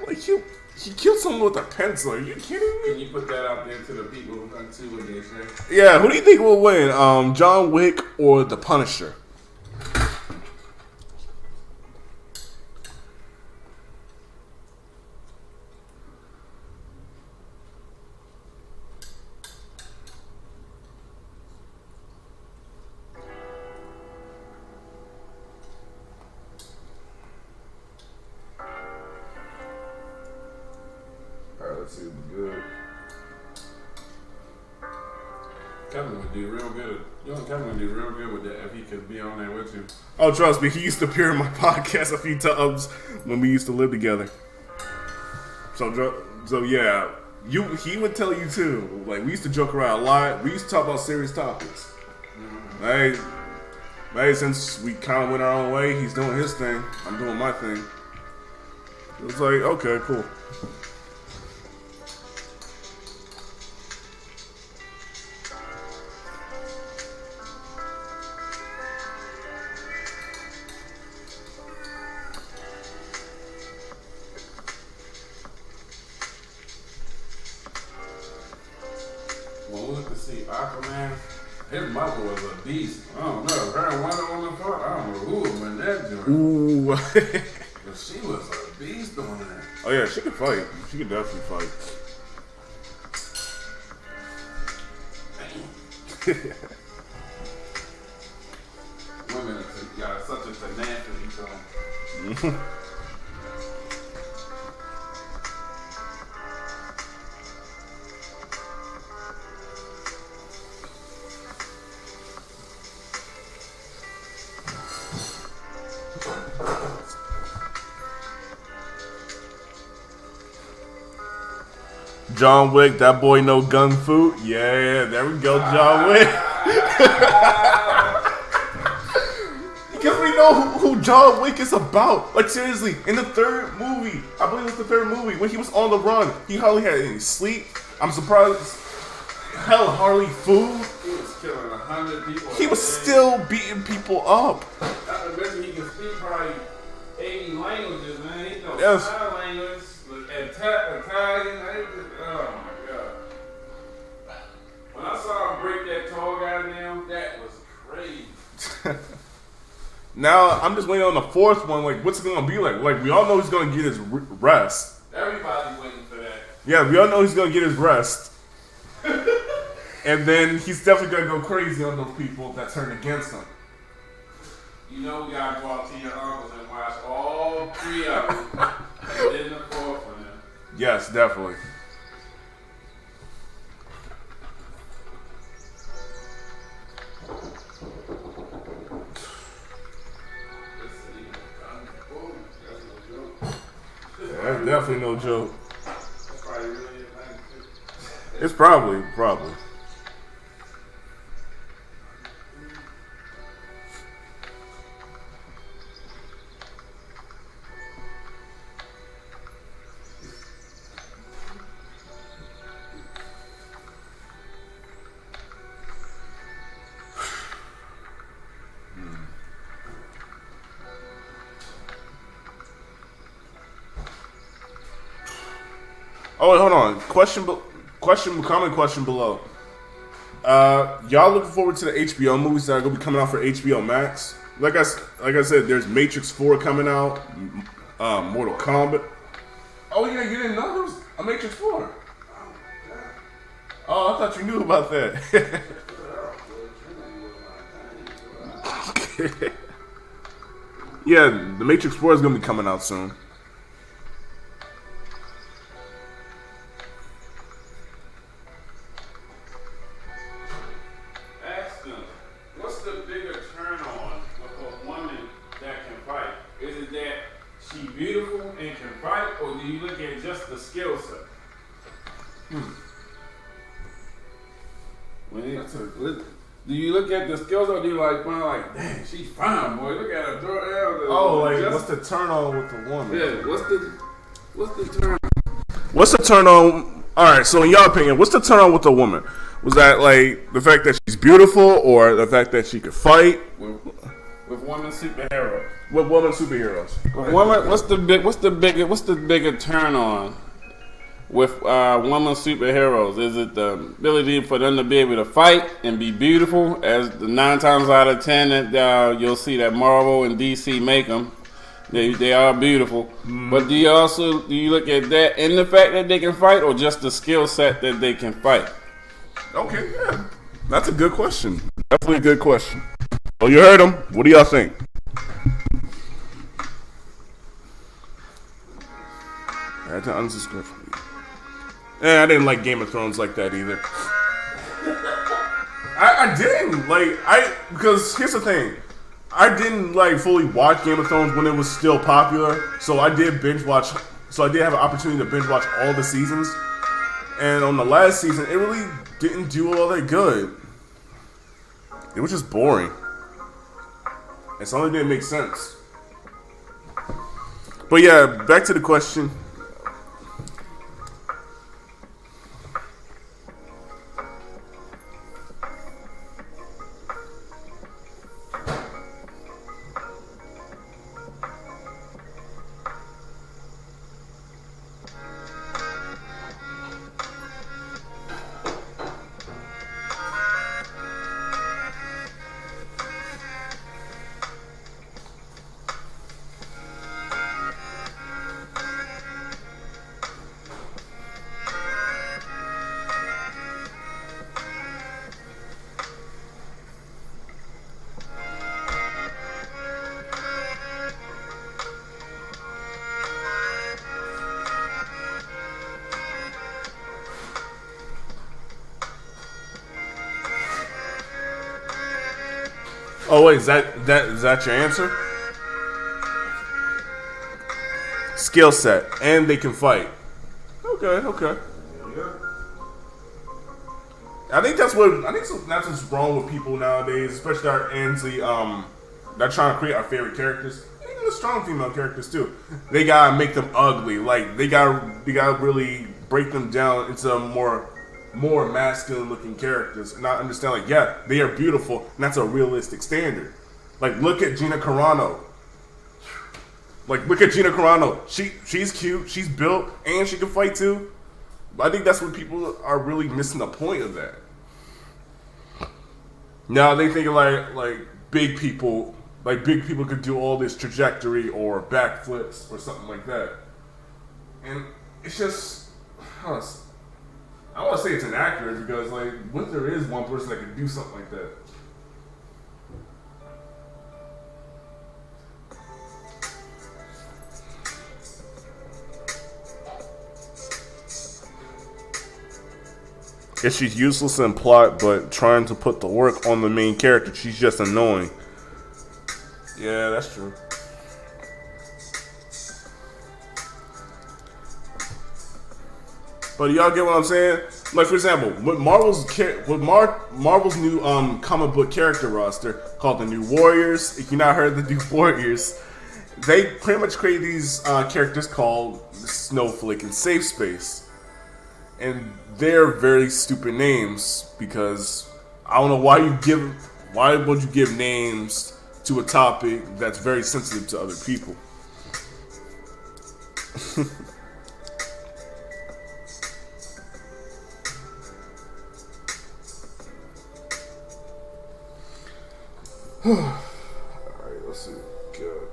Like, he killed someone with a pencil. Are you kidding me? Can you put that out there to the people who can see what they say? Yeah, who do you think will win? John Wick or the Punisher? Let's see what's good. Kevin would do real good. You know, Kevin would do real good with that if he could be on there with you. Oh, trust me, he used to appear in my podcast a few times when we used to live together. So yeah, he would tell you too. Like, we used to joke around a lot. We used to talk about serious topics. Hey, since we kind of went our own way, he's doing his thing. I'm doing my thing. It was like, okay, cool. When we went to see Aquaman, his mother was a beast. I don't know. Her and Wonder Woman fought. I don't know who would win that joint. Ooh. But she was a beast on that. Oh yeah, she could fight. She could definitely fight. Women got such a tenacity to them. John Wick, that boy know gun fu. Yeah, there we go, John Wick. Because we know who John Wick is about. Like, seriously, in the third movie, I believe it was the third movie, when he was on the run, he hardly had any sleep. I'm surprised. Hell, hardly food. He was killing 100 people. He was still beating people up. Not to mention he can speak probably 80 languages, man. He knows Yes. sign language, Italian. Oh my god. When I saw him break that tall guy down, that was crazy. Now I'm just waiting on the fourth one. Like, what's it gonna be like? Like, we all know he's gonna get his rest. Everybody's waiting for that. Yeah, we all know he's gonna get his rest. And then he's definitely gonna go crazy on those people that turn against him. You know we gotta go out to your uncles and watch all 3 of them. And then the fourth one. Yes, definitely. That's definitely no joke. It's probably. Oh, wait, hold on. Comment question below. Y'all looking forward to the HBO movies that are gonna be coming out for HBO Max? Like I said, there's Matrix 4 coming out, Mortal Kombat. Oh yeah, you didn't know there was a Matrix 4? Oh, I thought you knew about that. Yeah, the Matrix 4 is gonna be coming out soon. Ask them, what's the bigger turn on with a woman that can fight? Is it that she beautiful and can fight, or do you look at just the skill set? Do you look at the skills, or do you find damn, she's fine, boy. Look at her throw out. Oh, like what's the turn on with the woman? Yeah, what's the turn? What's the turn on? All right, so in your opinion, what's the turn on with the woman? Was that like the fact that she's beautiful, or the fact that she could fight? With women superheroes. With women superheroes. Woman, what's the bigger turn on with women superheroes? Is it the ability for them to be able to fight and be beautiful, as the 9 times out of 10 that you'll see that Marvel and DC make them? They are beautiful, but do you look at that and the fact that they can fight, or just the skill set that they can fight? Okay, yeah, that's a good question. Definitely a good question. Well, you heard him. What do y'all think? I had to unsubscribe from you. I didn't like Game of Thrones like that either. I didn't because here's the thing. I didn't fully watch Game of Thrones when it was still popular, so I did binge watch. So I did have an opportunity to binge watch all the seasons, and on the last season, it really didn't do all that good. It was just boring. And something didn't make sense. But yeah, back to the question. Oh wait, is that your answer? Skill set, and they can fight. Okay. I think that's what's wrong with people nowadays, especially our anti that trying to create our favorite characters. Even the strong female characters too. They gotta make them ugly. Like they gotta really break them down into more more masculine looking characters, and I understand like yeah, they are beautiful, and that's a realistic standard. Like look at Gina Carano. Like look at Gina Carano. She's cute, she's built, and she can fight too. But I think that's what people are really missing the point of that. Now they think like big people could do all this trajectory or backflips or something like that, and it's just I want to say it's inaccurate because like what there is one person that can do something like that. If she's useless in plot, but trying to put the work on the main character, she's just annoying. Yeah, that's true. But y'all get what I'm saying? Like for example, with Marvel's new comic book character roster called the New Warriors. If you not heard the New Warriors, they pretty much create these characters called Snowflake and Safe Space. And they're very stupid names because I don't know why would you give names to a topic that's very sensitive to other people. Alright, let's see. Good.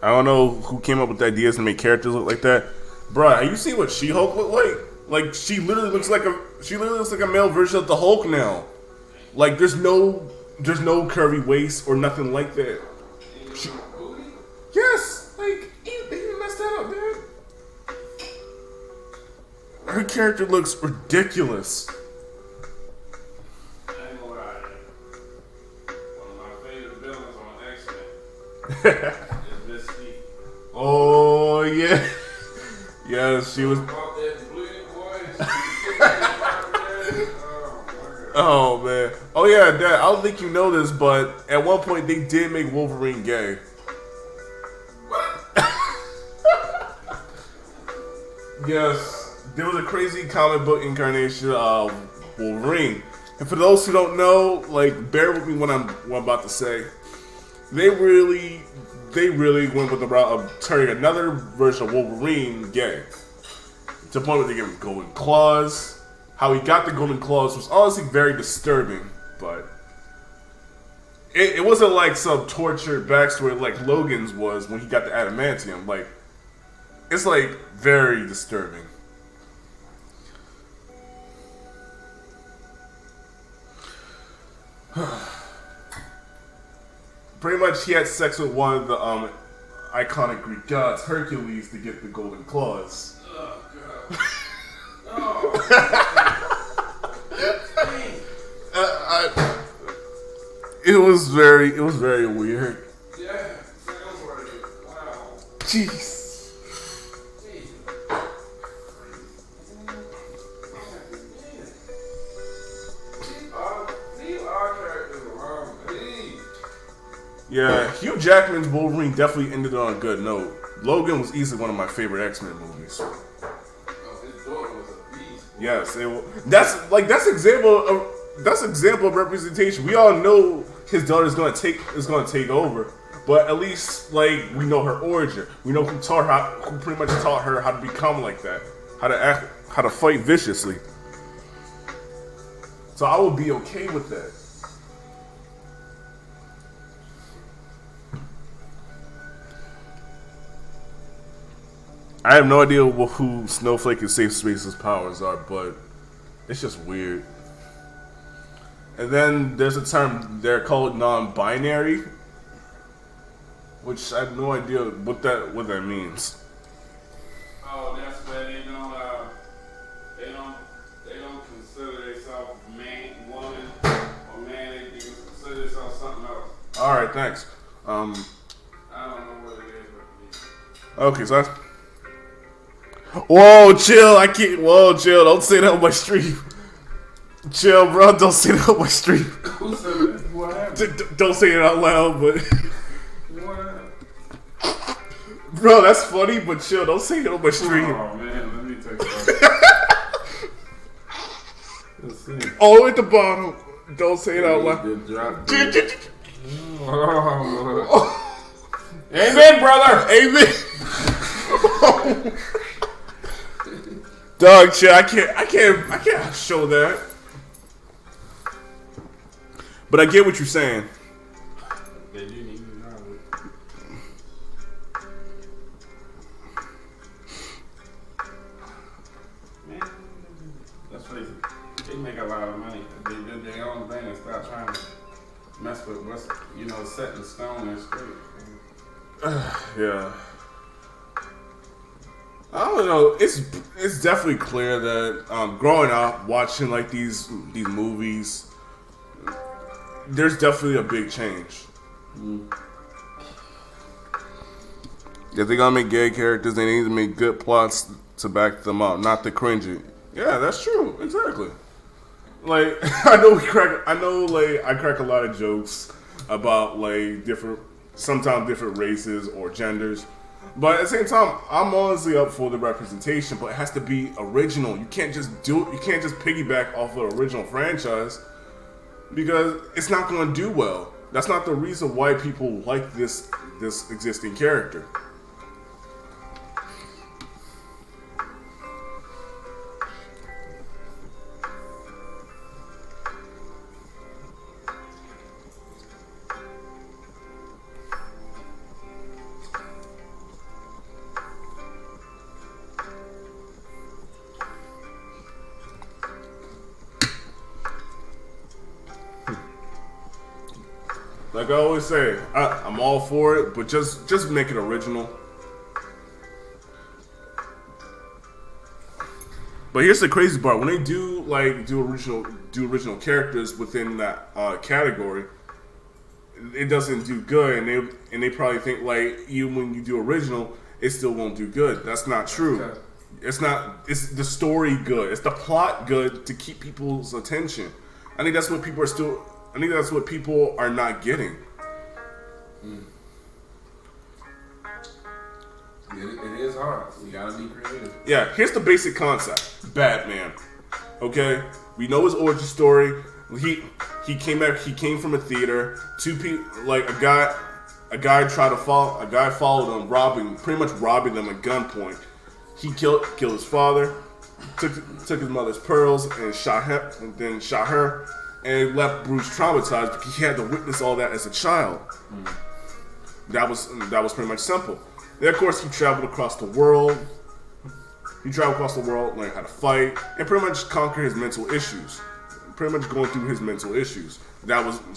I don't know who came up with the ideas to make characters look like that. Bruh, you see what She-Hulk look like? Like she literally looks like a male version of the Hulk now. Like there's no curvy waist or nothing like that. Yes, like he messed that up, man. Her character looks ridiculous. I ain't gonna lie. One of my favorite villains on X-Men. Oh yeah, yes, she was. Oh man, oh yeah, Dad. I don't think you know this, but at one point they did make Wolverine gay. Yes, there was a crazy comic book incarnation of Wolverine, and for those who don't know, like, bear with me what I'm about to say. They really went with the route of turning another version of Wolverine gay. To the point where they gave him golden claws. How he got the golden claws was honestly very disturbing, but it wasn't like some tortured backstory like Logan's was when he got the adamantium. Like, it's like very disturbing. Pretty much he had sex with one of the iconic Greek gods, Hercules, to get the golden claws. Oh god. Oh. It was very weird. Yeah. Wow. Jeez. Yeah, Hugh Jackman's Wolverine definitely ended on a good note. Logan was easily one of my favorite X-Men movies. Oh, his daughter was a beast. Yes, that's example of representation. We all know his daughter is gonna take over, But at least like we know her origin. We know who pretty much taught her how to become like that, how to act, how to fight viciously. So I would be okay with that. I have no idea who Snowflake and Safe Space's powers are, but it's just weird. And then there's a term they're called non-binary, which I have no idea what that means. Oh, that's where they don't consider themselves man, woman, or man. They consider themselves something else. All right, thanks. I don't know what it is. Okay, so that's... Whoa, chill! I can't. Whoa, chill! Don't say that on my stream. Chill, bro. Don't say that on my stream. Who said that? What happened? Don't say it out loud, but What happened? bro, that's funny. But chill. Don't say it on my stream. Oh man, let me take that. Let's see. Oh, at the bottom. Don't say it out loud. Good drop. Amen, brother. Amen. Dog, chill. I can't show that. But I get what you're saying. Man, let's face it. They make a lot of money. They did their own thing and stop trying to mess with what's set in stone and straight. Yeah. I don't know. It's definitely clear that growing up watching like these movies, there's definitely a big change. If they're gonna make gay characters, they need to make good plots to back them up, not the cringy. Yeah, that's true. Exactly. Like I crack a lot of jokes about like sometimes different races or genders. But at the same time, I'm honestly up for the representation, but it has to be original. You can't just piggyback off the original franchise because it's not going to do well. That's not the reason why people like this existing character. Like I always say, I'm all for it, but just make it original. But here's the crazy part: when they do original characters within that category, it doesn't do good, and they probably think like even when you do original, it still won't do good. That's not true. Okay. It's not. It's the story good. It's the plot good to keep people's attention. I think that's what people are not getting. It is hard. You gotta be creative. Yeah, here's the basic concept. Batman. Okay? We know his origin story. He came from a theater. Two people, like a guy followed him, pretty much robbing them at gunpoint. He killed his father, took his mother's pearls and shot her. And it left Bruce traumatized because he had to witness all that as a child. That was pretty much simple. Then of course he traveled across the world. Learned how to fight, and pretty much conquer his mental issues. Pretty much going through his mental issues.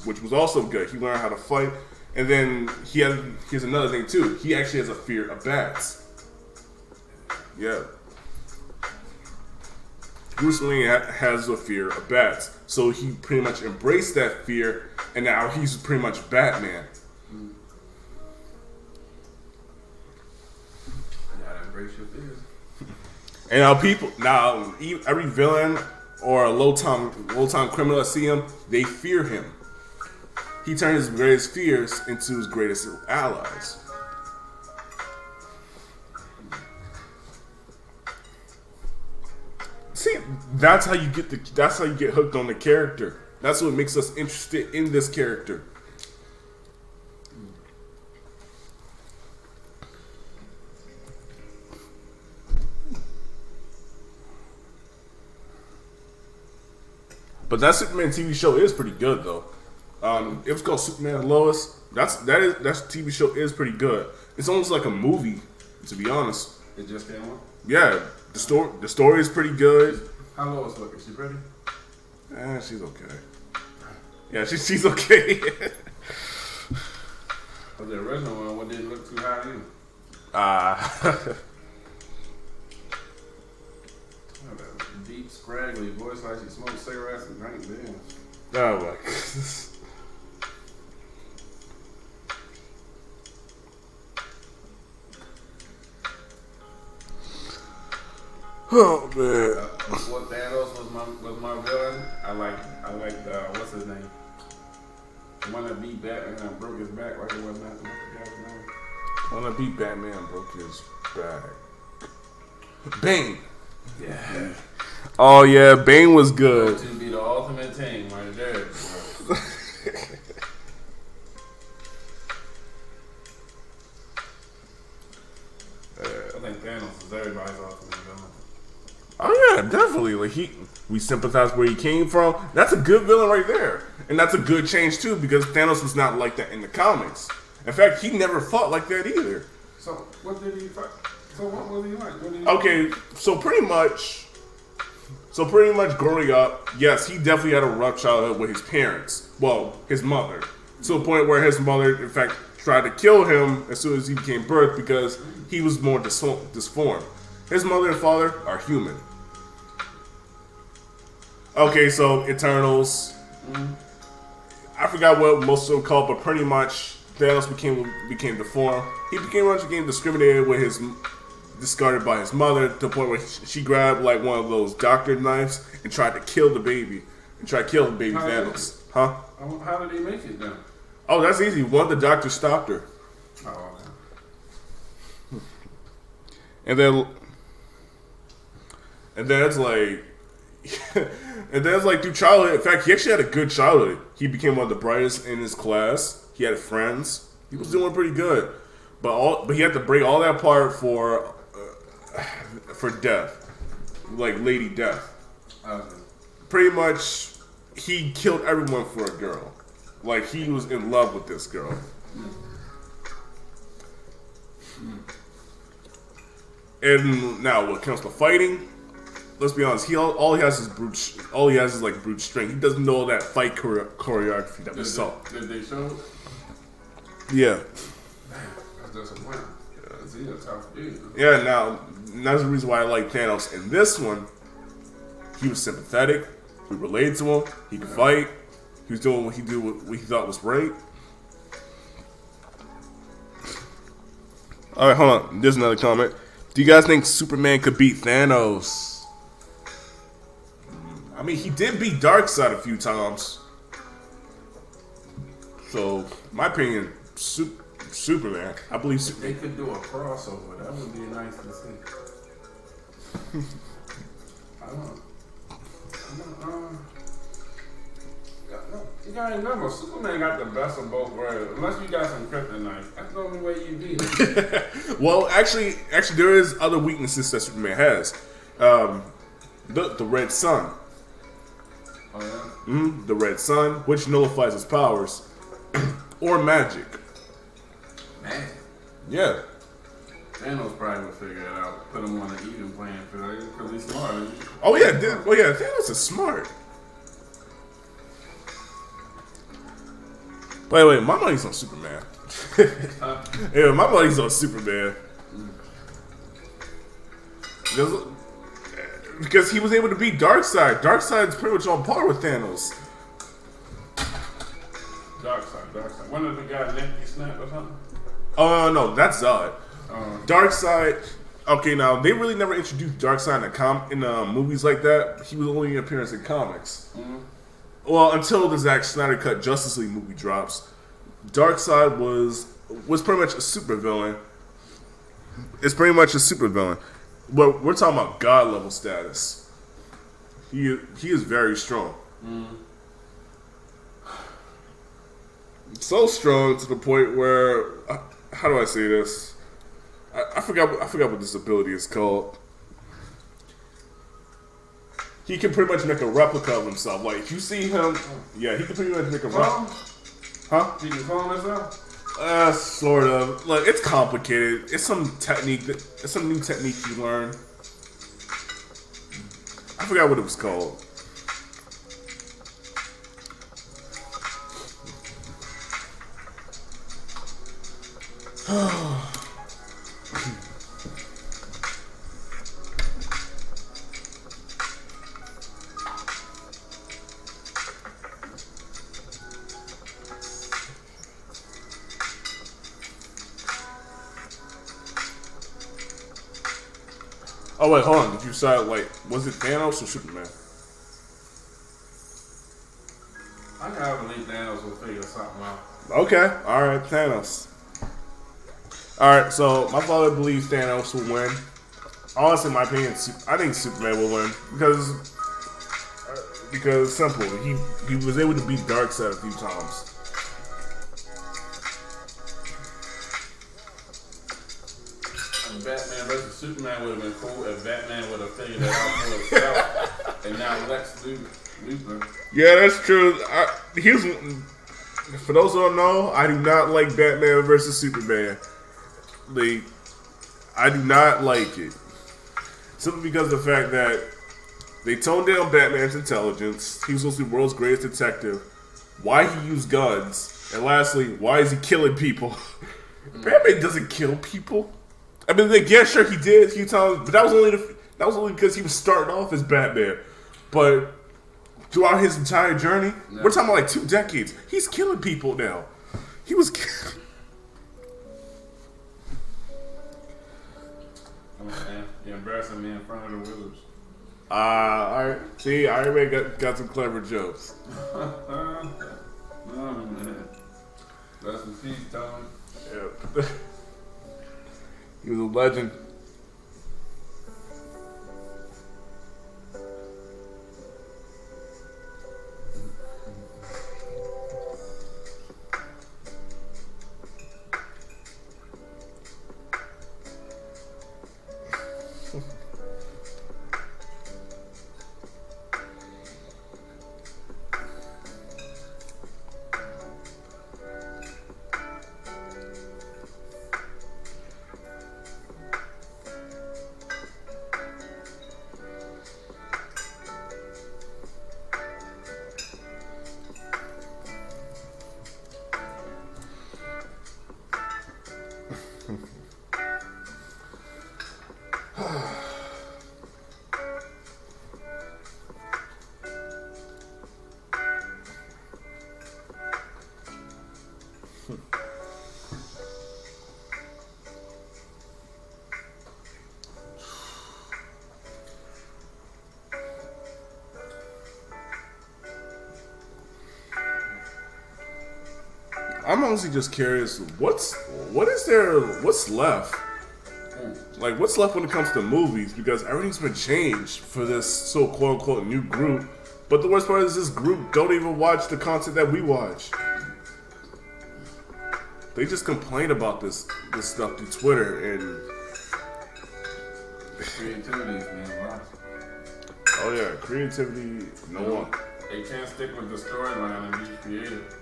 Which was also good. He learned how to fight, and then here's another thing too. He actually has a fear of bats. Yeah. Bruce Wayne has a fear of bats. So he pretty much embraced that fear, and now he's pretty much Batman. You gotta embrace your fears. And every villain or a low-time criminal that see him, they fear him. He turns his greatest fears into his greatest allies. See, that's how you get hooked on the character. That's what makes us interested in this character. But that Superman TV show is pretty good though. It was called Superman and Lois. That TV show is pretty good. It's almost like a movie, to be honest. It just came on. Yeah, the story is pretty good. How Lois looking? She pretty? She's okay. Yeah, she's okay. But the original one, what didn't look too high to you? Deep, scraggly voice like she smoked cigarettes and drank beer. Oh my goodness. Oh man. Before Thanos was my villain, I liked what's his name? The one that beat Batman and broke his back like it was nothing. I forgot his name. When I beat Batman, broke his back. Bane. Yeah. Oh yeah, Bane was good. To be the ultimate team right there. I think Thanos is everybody's ultimate villain. Oh yeah, definitely. Like we sympathize where he came from. That's a good villain right there, and that's a good change too because Thanos was not like that in the comics. In fact, he never fought like that either. So what did he fight? So what was he like? Okay, so pretty much growing up, yes, he definitely had a rough childhood with his parents. Well, his mother, to the point where his mother, in fact, tried to kill him as soon as he became birth because he was more disformed. His mother and father are human. Okay, so Eternals. I forgot what most of them called, but pretty much Thanos became deformed. He became discriminated with discarded by his mother to the point where she grabbed like one of those doctor knives and tried to kill the baby. Thanos. Huh? How did he make it then? Oh, that's easy. One of the doctors stopped her. Oh, okay. And then it's like through childhood. In fact, he actually had a good childhood. He became one of the brightest in his class. He had friends. He was doing pretty good. But he had to break all that apart for death, like Lady Death. Pretty much, he killed everyone for a girl. Like he was in love with this girl. And now, when it comes to fighting, let's be honest. All he has is brute strength. He doesn't know that fight choreography that we saw. Did they show it? Yeah. That's disappointing. He's a tough dude. Yeah. Now that's the reason why I like Thanos. In this one, he was sympathetic. We related to him. He could fight. He was doing what he thought was right. All right, hold on. There's another comment. Do you guys think Superman could beat Thanos? I mean, he did beat Darkseid a few times. So, my opinion, Superman. I believe They could do a crossover. That would be nice to see. I don't know. You gotta remember, Superman got the best of both worlds. Unless you got some kryptonite, that's the only way you beat him. Well, actually, there is other weaknesses that Superman has. The red sun. Oh yeah. The red sun, which nullifies his powers, or magic. Man, Yeah. Thanos probably would figure it out. Put him on an even playing field because he's smart. Oh yeah. Thanos is smart. Wait, my money's on Superman. Yeah, my money's on Superman. Because he was able to beat Darkseid. Darkseid's pretty much on par with Thanos. Darkseid. When did the guy Nifty snap or something? Oh no, that's Zod. Darkseid. Okay, now they really never introduced Darkseid in movies like that. He was only an appearance in comics. Mm-hmm. Well, until the Zack Snyder cut Justice League movie drops, Darkseid was pretty much a supervillain. It's pretty much a supervillain. But we're talking about God level status. He is very strong. So strong to the point where how do I say this? I forgot what this ability is called. he can pretty much make a replica of himself. Like if you see him, yeah, he can pretty much make a replica. Huh? He can clone himself? Sort of. Like it's complicated. It's some technique. It's some new technique you learn. I forgot what it was called. Oh wait, hold on. Did you decide like was it Thanos or Superman? I gotta believe Thanos will figure something out. Okay, all right, Thanos. All right, so my father believes Thanos will win. Honestly, in my opinion, I think Superman will win because simple. He was able to beat Darkseid a few times. Batman versus Superman would have been cool if Batman would have figured it out for himself, and now Lex Luthor. Yeah, that's true. For those who don't know, I do not like Batman versus Superman. I do not like it. Simply because of the fact that they toned down Batman's intelligence. He was supposed to be the world's greatest detective. Why he used guns. And lastly, why is he killing people? Batman doesn't kill people. I mean, like, yeah, sure, he did a few times, but that was only because he was starting off as Batman. But throughout his entire journey, we're talking about like 2 decades, he's killing people now. He was You're embarrassing me in front of the Wizards. alright. See, I already got some clever jokes. Oh, man. That's what she's telling me. Yeah. He was a legend. I'm honestly just curious, what's left? Like, what's left when it comes to movies? Because everything's been changed for this so quote-unquote new group. But the worst part is this group don't even watch the content that we watch. They just complain about this stuff through Twitter and... Creativity is being lost. Oh yeah, creativity, no one. They can't stick with the storyline and be creative.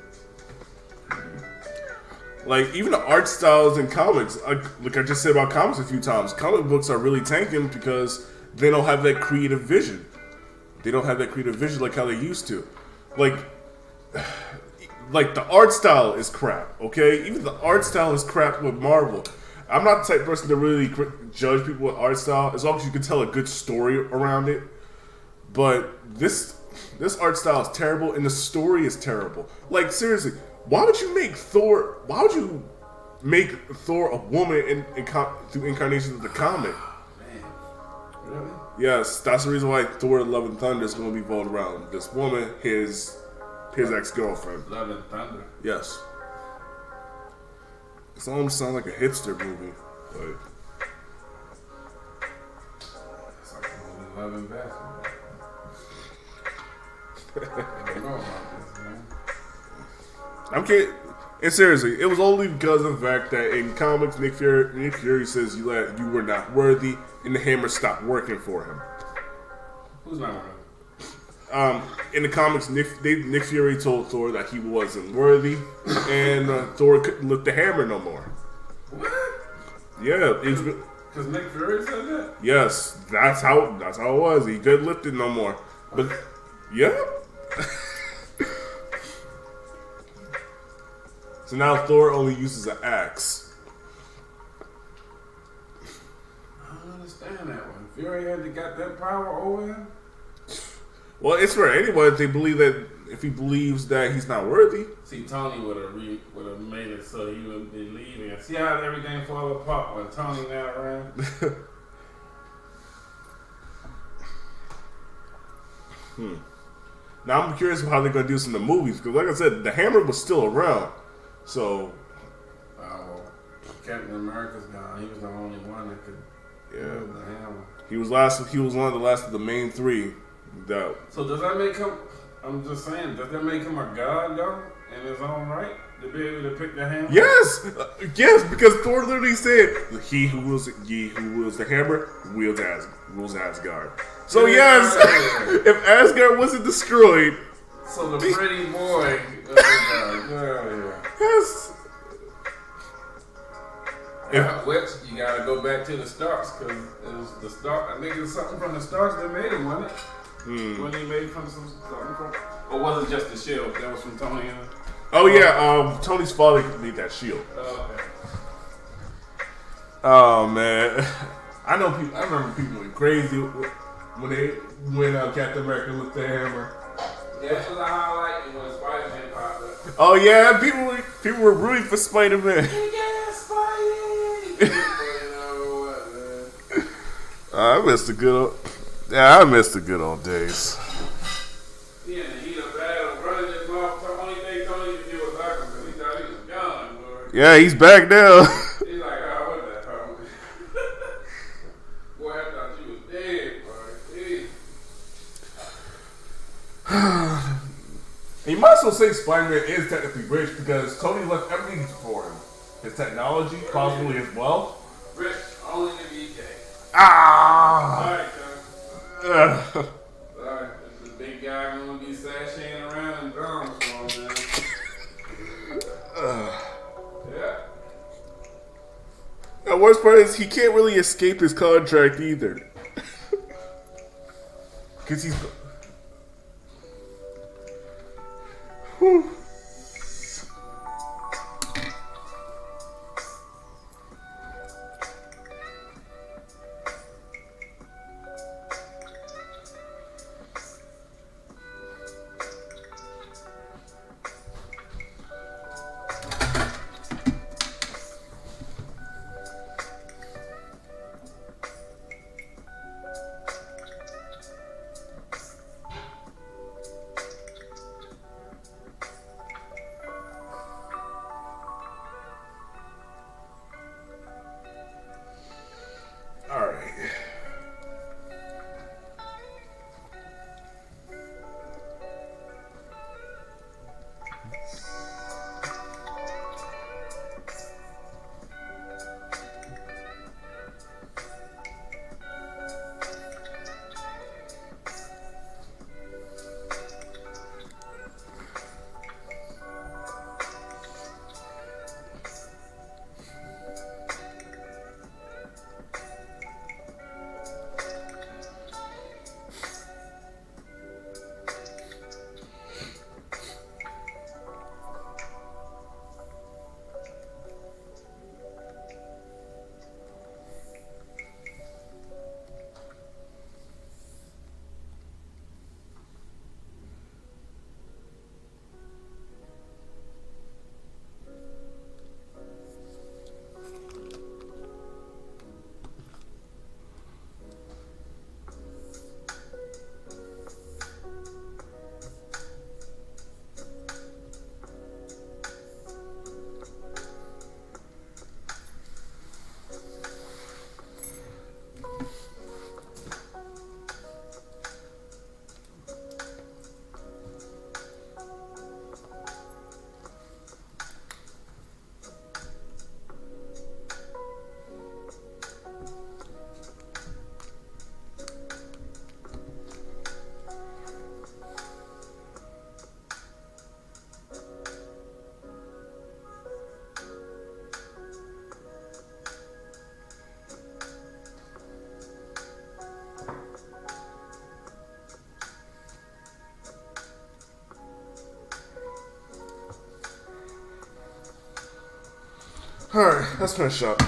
Like, even the art styles in comics, like I just said about comics a few times, comic books are really tanking because they don't have that creative vision. They don't have that creative vision like how they used to. Like the art style is crap, okay? Even the art style is crap with Marvel. I'm not the type of person to really judge people with art style, as long as you can tell a good story around it. But this art style is terrible, and the story is terrible. Like, seriously, why would you make Thor? Why would you make Thor a woman through incarnations of the comic? Man, really? Yes, that's the reason why Thor: Love and Thunder is going to be voted around. This woman, his ex-girlfriend. Love and Thunder. Yes. It's almost sound like a hipster movie, but It's like a movie Love and Basketball. I don't know about this, man. I'm kidding. And seriously, it was only because of the fact that in comics, Nick Fury says you were not worthy, and the hammer stopped working for him. Who's not worthy? in the comics, Nick Fury told Thor that he wasn't worthy, and Thor couldn't lift the hammer no more. What? Yeah, Because Nick Fury said that? yes, that's how it was. He couldn't lift it no more. But yeah. So now Thor only uses an axe. I don't understand that one. Fury had got that power over him? Well, it's for anyone if they believe that if he believes that he's not worthy. See, Tony would have made it so he wouldn't be leaving. See how everything fall apart when Tony not around? Now I'm curious how they're gonna do this in the movies because, like I said, the hammer was still around. So, Captain America's gone. He was the only one that could wield the hammer. he was one of the last of the main three. That So does that make him? I'm just saying, does that make him a god though, in his own right, to be able to pick the hammer? yes, because Thor literally said, "He who wields the hammer rules Asgard." So yes, if Asgard wasn't destroyed, So the pretty boy. Yeah. yes. Which you gotta go back to the Starks because it was the Stark. I think it was something from the Starks that made him, wasn't it? When he made from something from, or was it just the shield that was from Tony? Oh yeah, Tony's father made that shield. Okay. Oh man, I know people. I remember people went crazy when Captain America looked the hammer. Yeah, it was a highlight when Spider-Man popped up. Oh yeah, people were rooting for Spider-Man. Yeah, Spidey! You know what, man? I missed the good old days. Yeah, and he the battle, running his mouth. The only thing Tony could do was back him because he thought he was gone, boy. Yeah, he's back now. He's like, oh, what the hell? Boy, I thought you was dead, boy. Jeez. You might as well say Spider-Man is technically rich because Tony left everything for him. His technology, possibly his wealth. Rich, only in the UK. Ah! Alright, Alright, this big guy gonna be sashaying around in drums for him, man. Yeah. The worst part is he can't really escape his contract either. Because he's... Whew. Alright, let's finish up.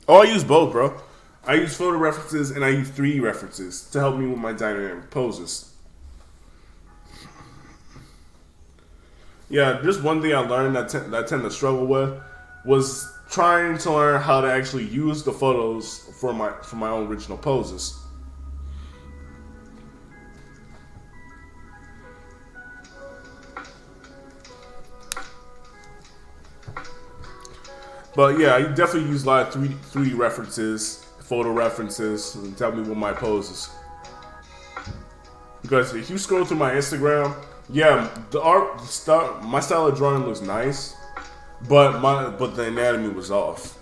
Oh, I use both, bro. I use photo references and I use 3D references to help me with my dynamic poses. Yeah, just one thing I learned that I tend to struggle with was trying to learn how to actually use the photos for my own original poses. But yeah, I definitely use a lot of 3D references, photo references, and tell me what my poses. Because if you scroll through my Instagram, yeah, my style of drawing looks nice, but the anatomy was off.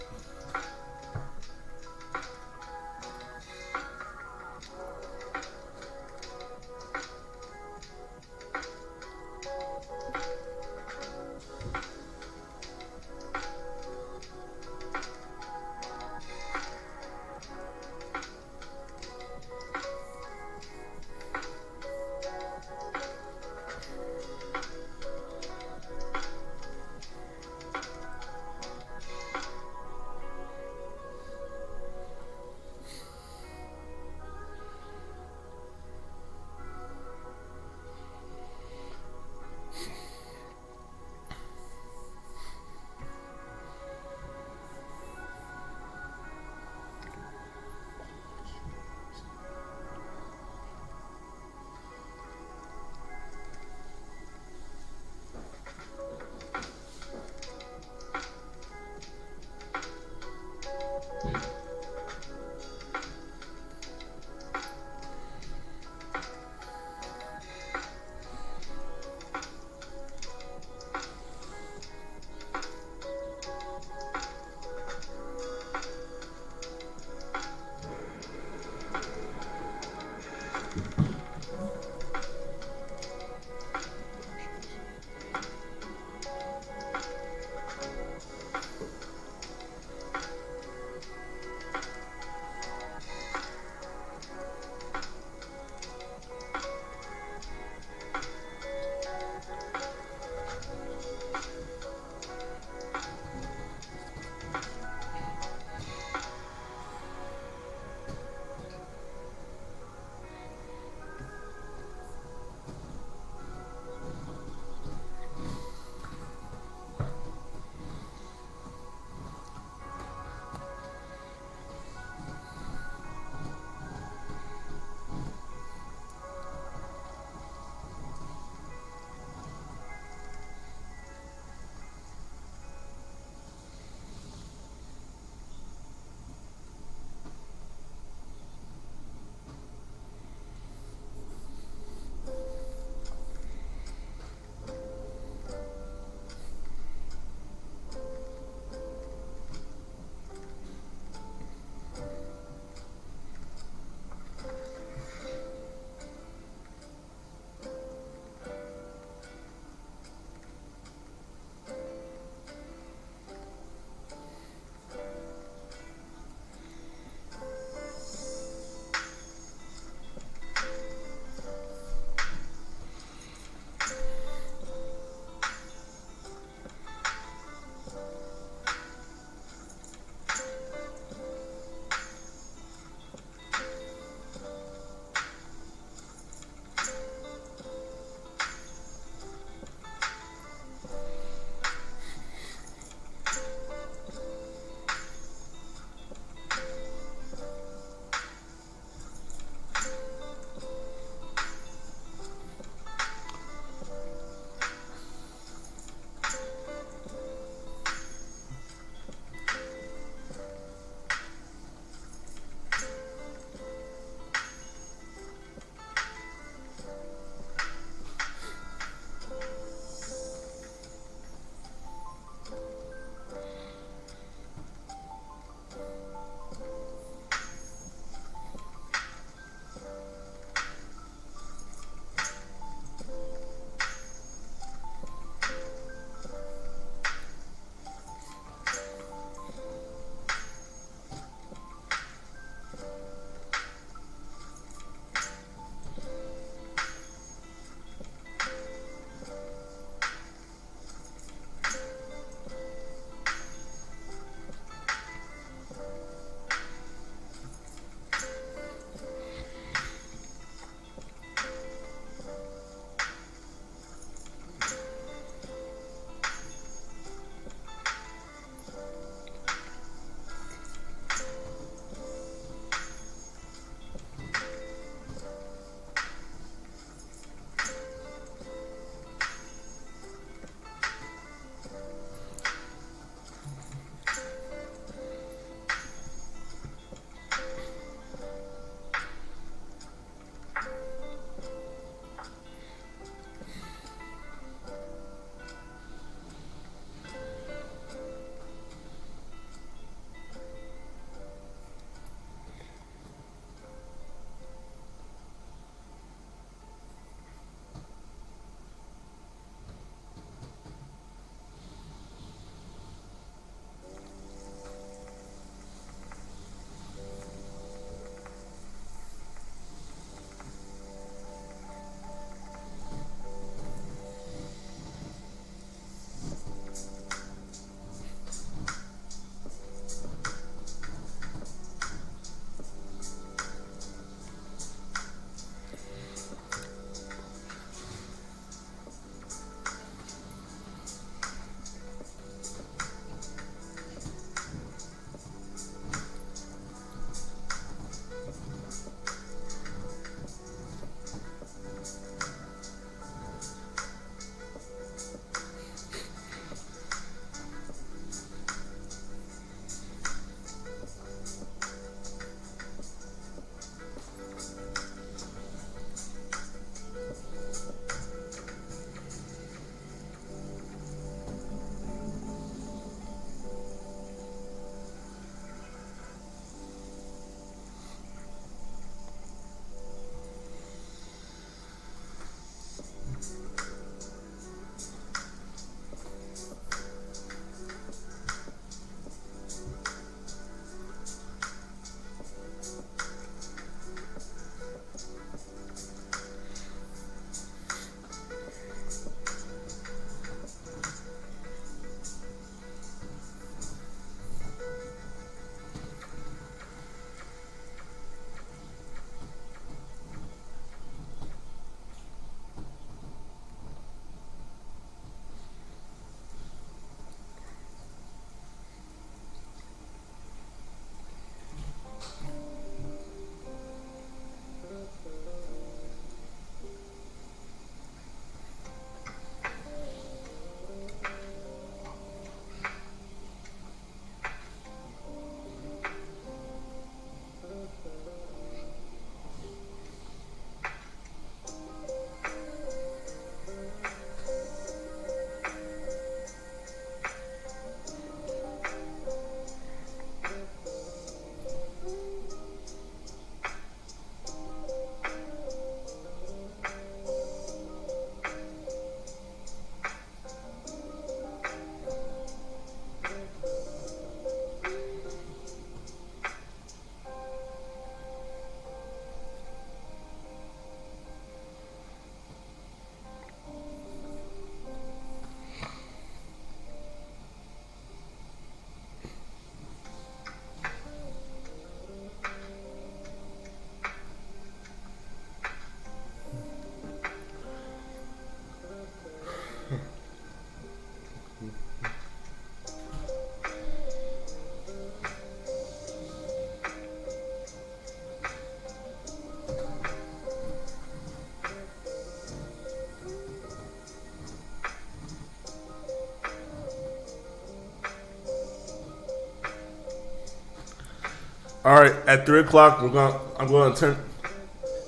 All right, at 3 o'clock, I'm going to turn.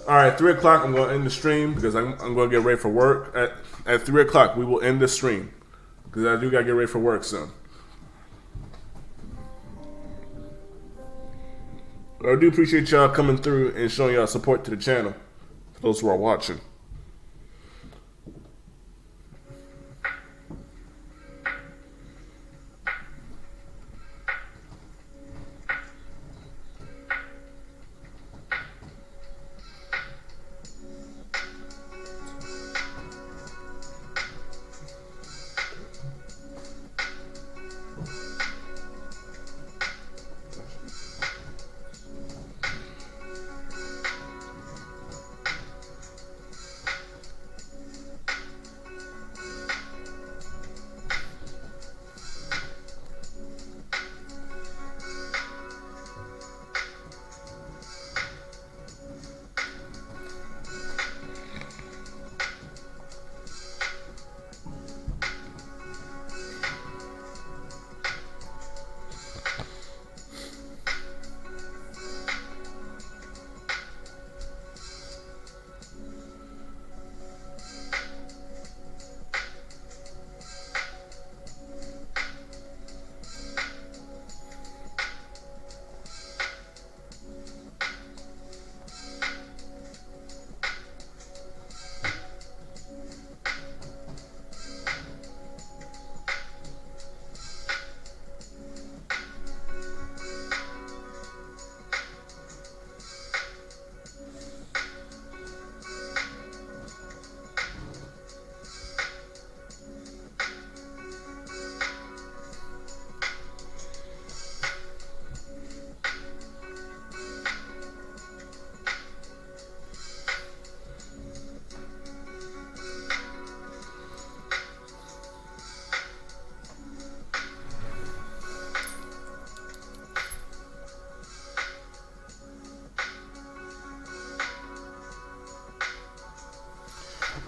All right, 3 o'clock, I'm going to end the stream because I'm going to get ready for work. At 3 o'clock, we will end the stream because I do got to get ready for work soon. I do appreciate y'all coming through and showing y'all support to the channel for those who are watching.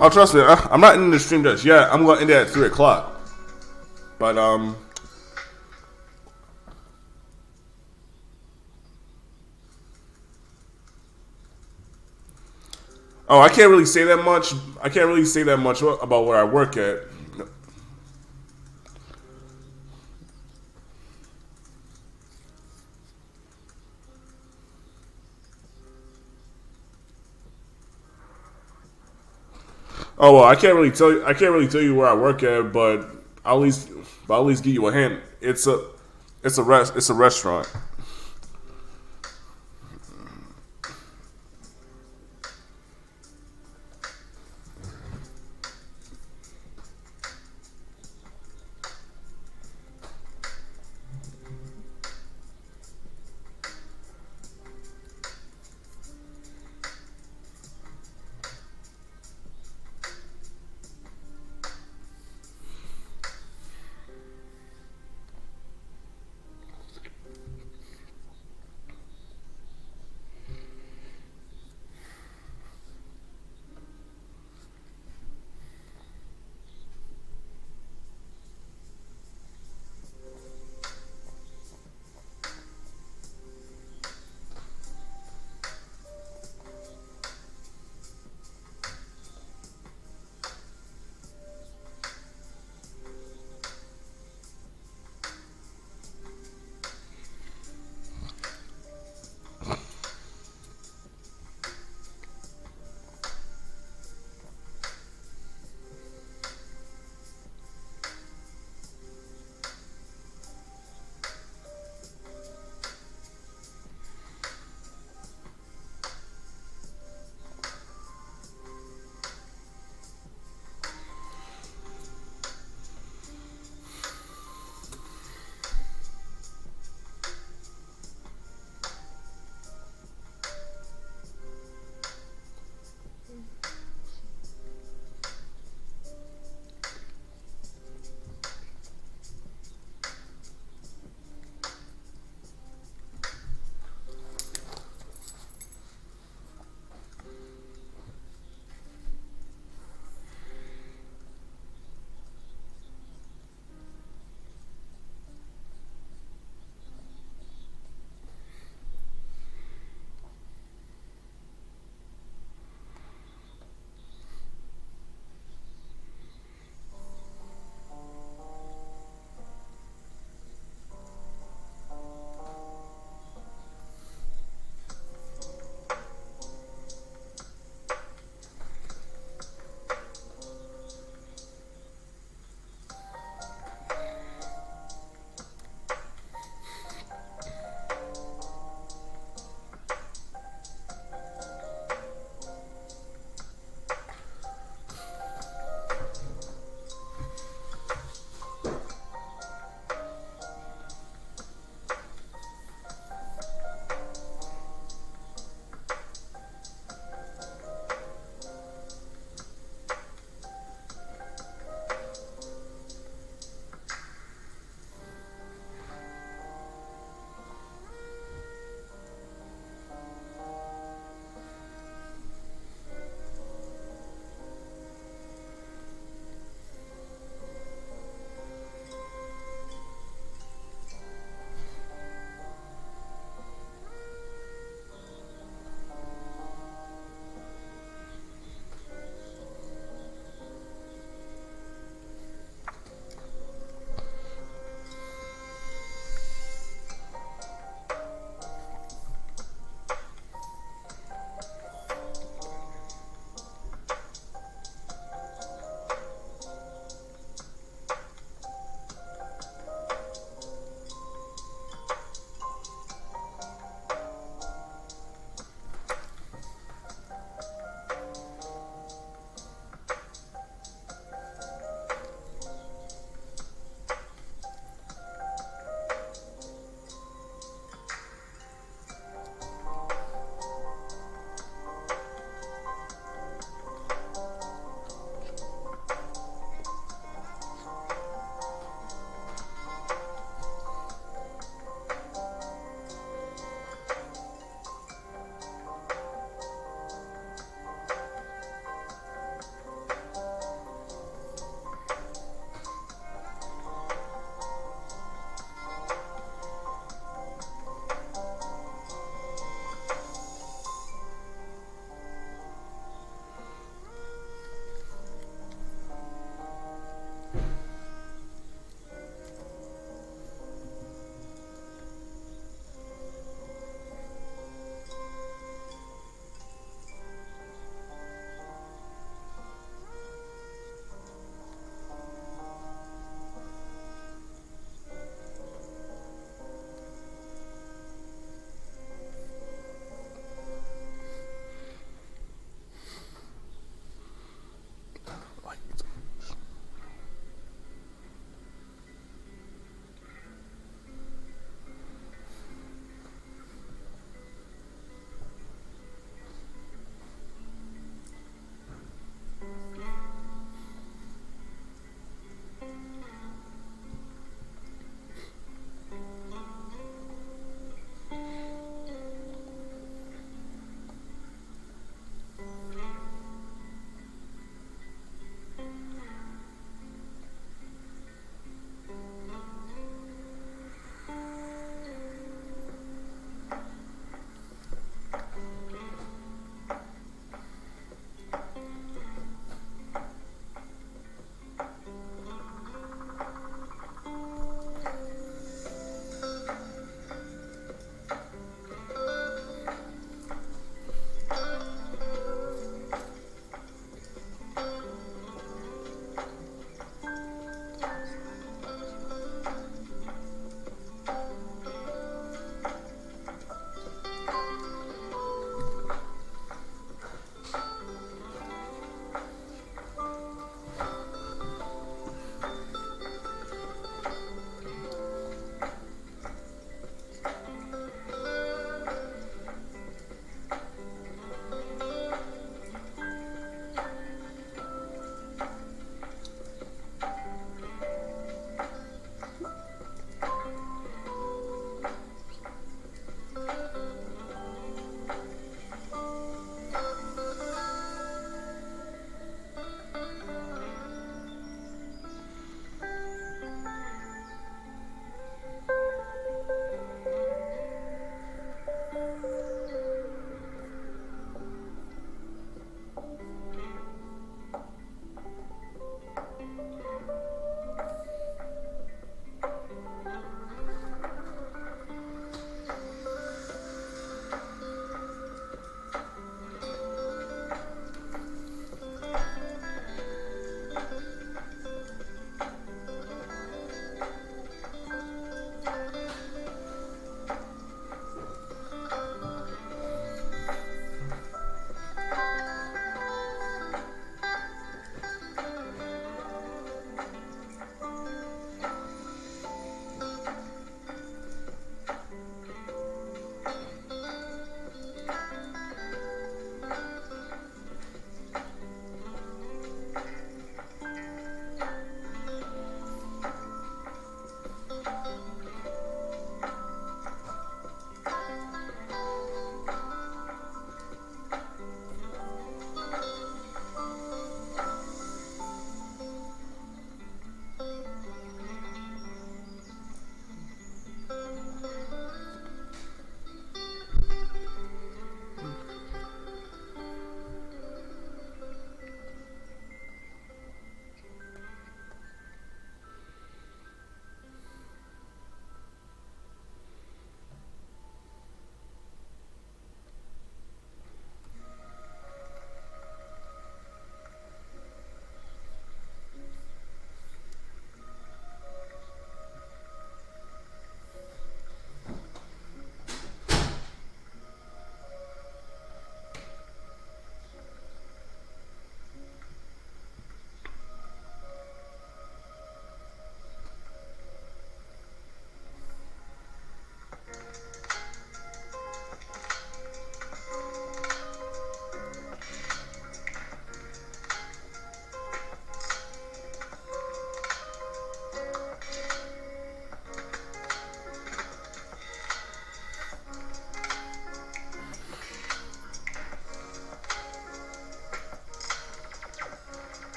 Oh, trust me, I'm not in the stream just yet. I'm going to end it at 3 o'clock. But, oh, I can't really say that much. I can't really say that much about where I work at. Oh well, I can't really tell you. I can't really tell you where I work at, but I'll at least give you a hint. It's a restaurant.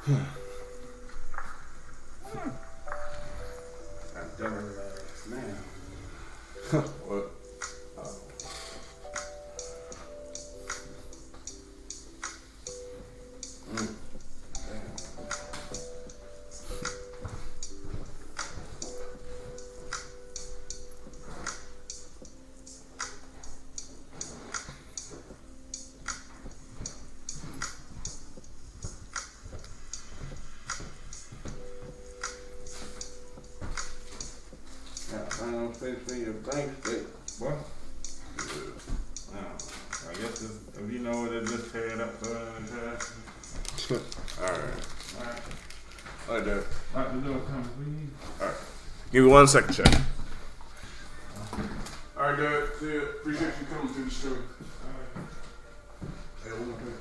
Got double legs now. What? I don't think for your bank statement. What? I guess if you know it, just tear it up so it Alright. Alright. Alright, Dad. Lock the door, come please. Alright. Give me 1 second, check. Alright, Dad. See ya. Appreciate you coming to the stream. Hey, one more thing.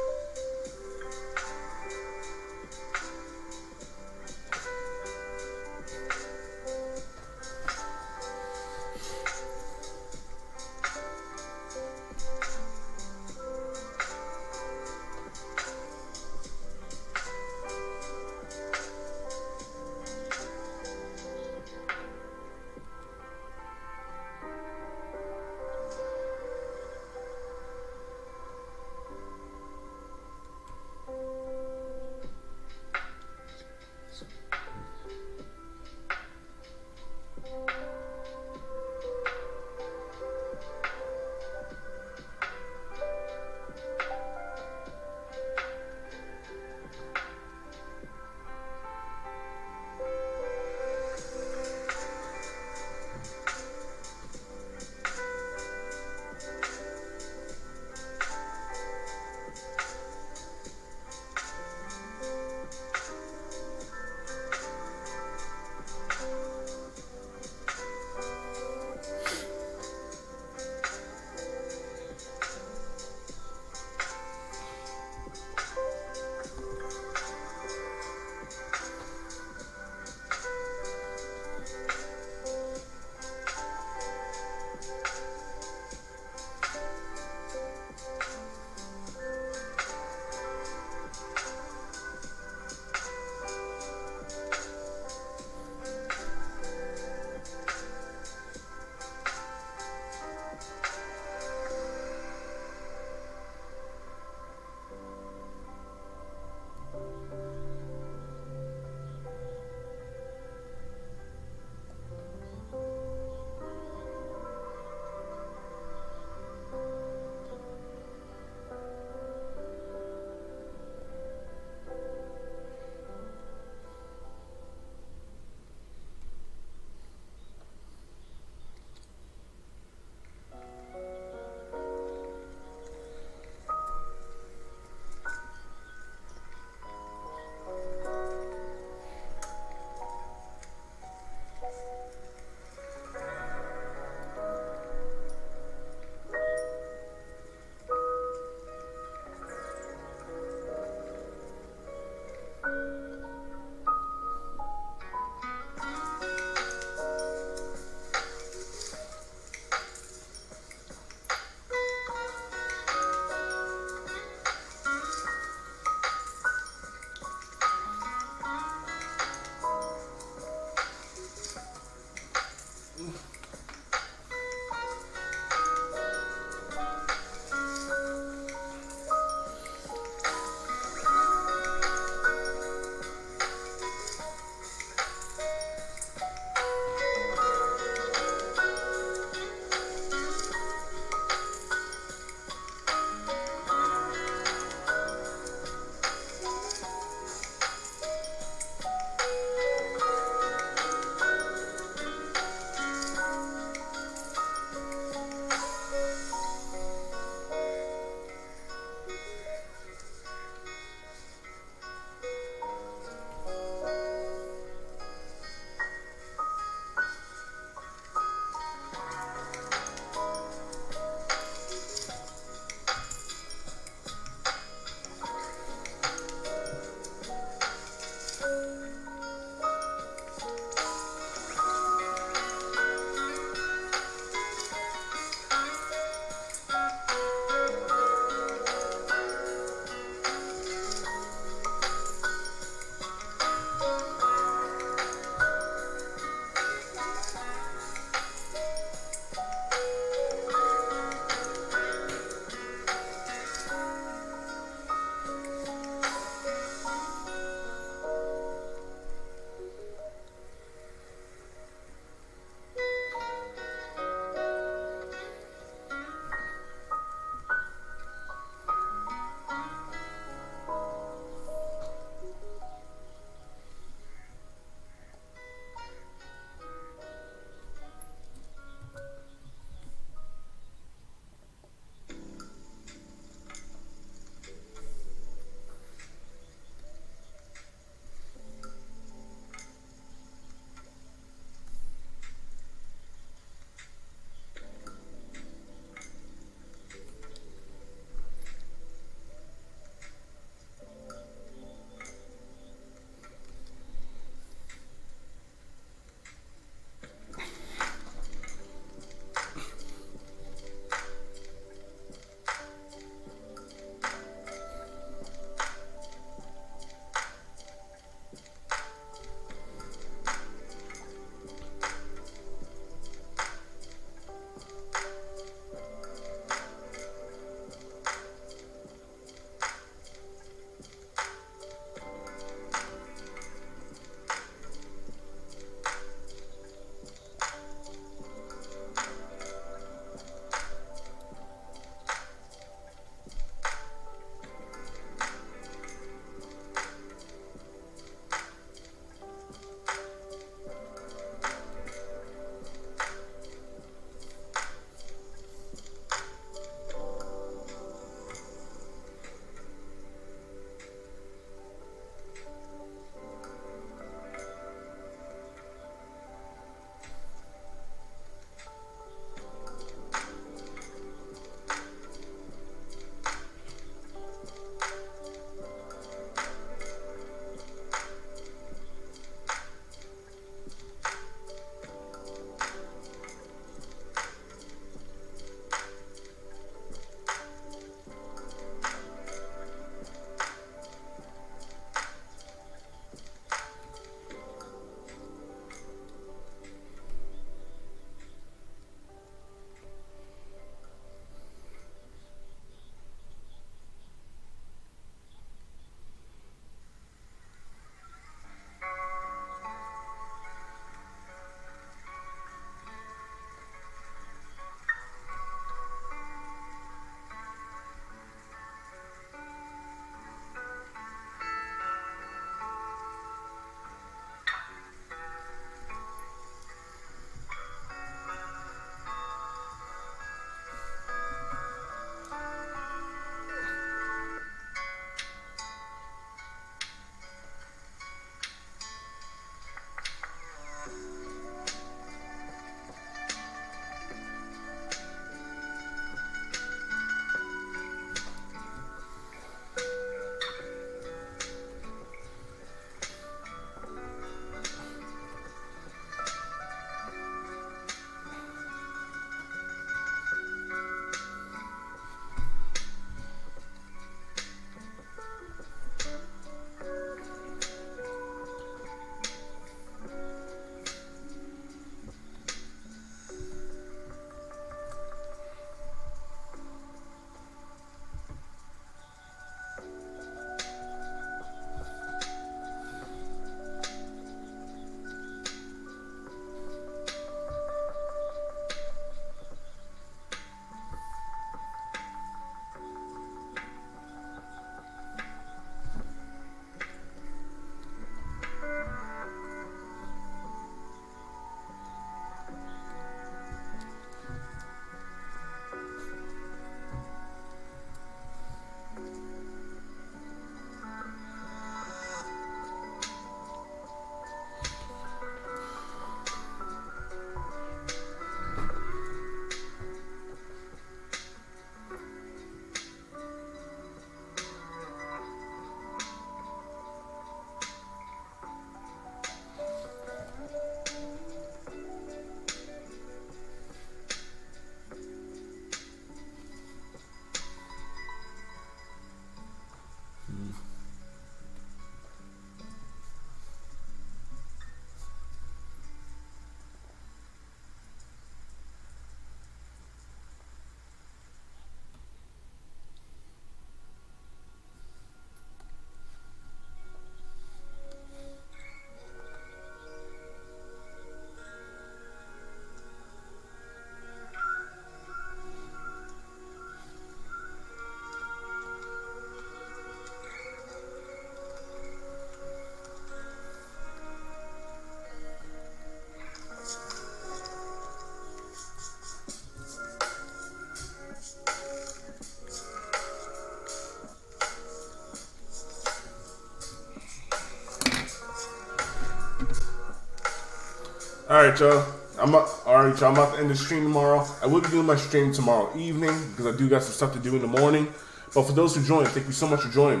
Alright, y'all. I'm about to end the stream tomorrow. I will be doing my stream tomorrow evening because I do got some stuff to do in the morning. But for those who joined, thank you so much for joining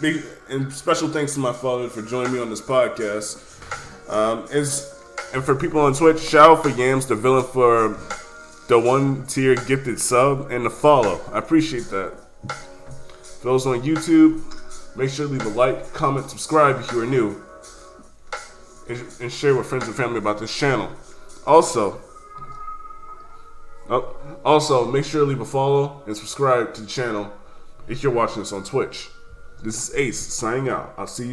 me. And special thanks to my father for joining me on this podcast. And for people on Twitch, shout out for Yams, the villain, for the 1-tier gifted sub and the follow. I appreciate that. For those on YouTube, make sure to leave a like, comment, subscribe if you are new, and share with friends and family about this channel. Also, make sure to leave a follow and subscribe to the channel if you're watching this on Twitch. This is Ace signing out. I'll see you.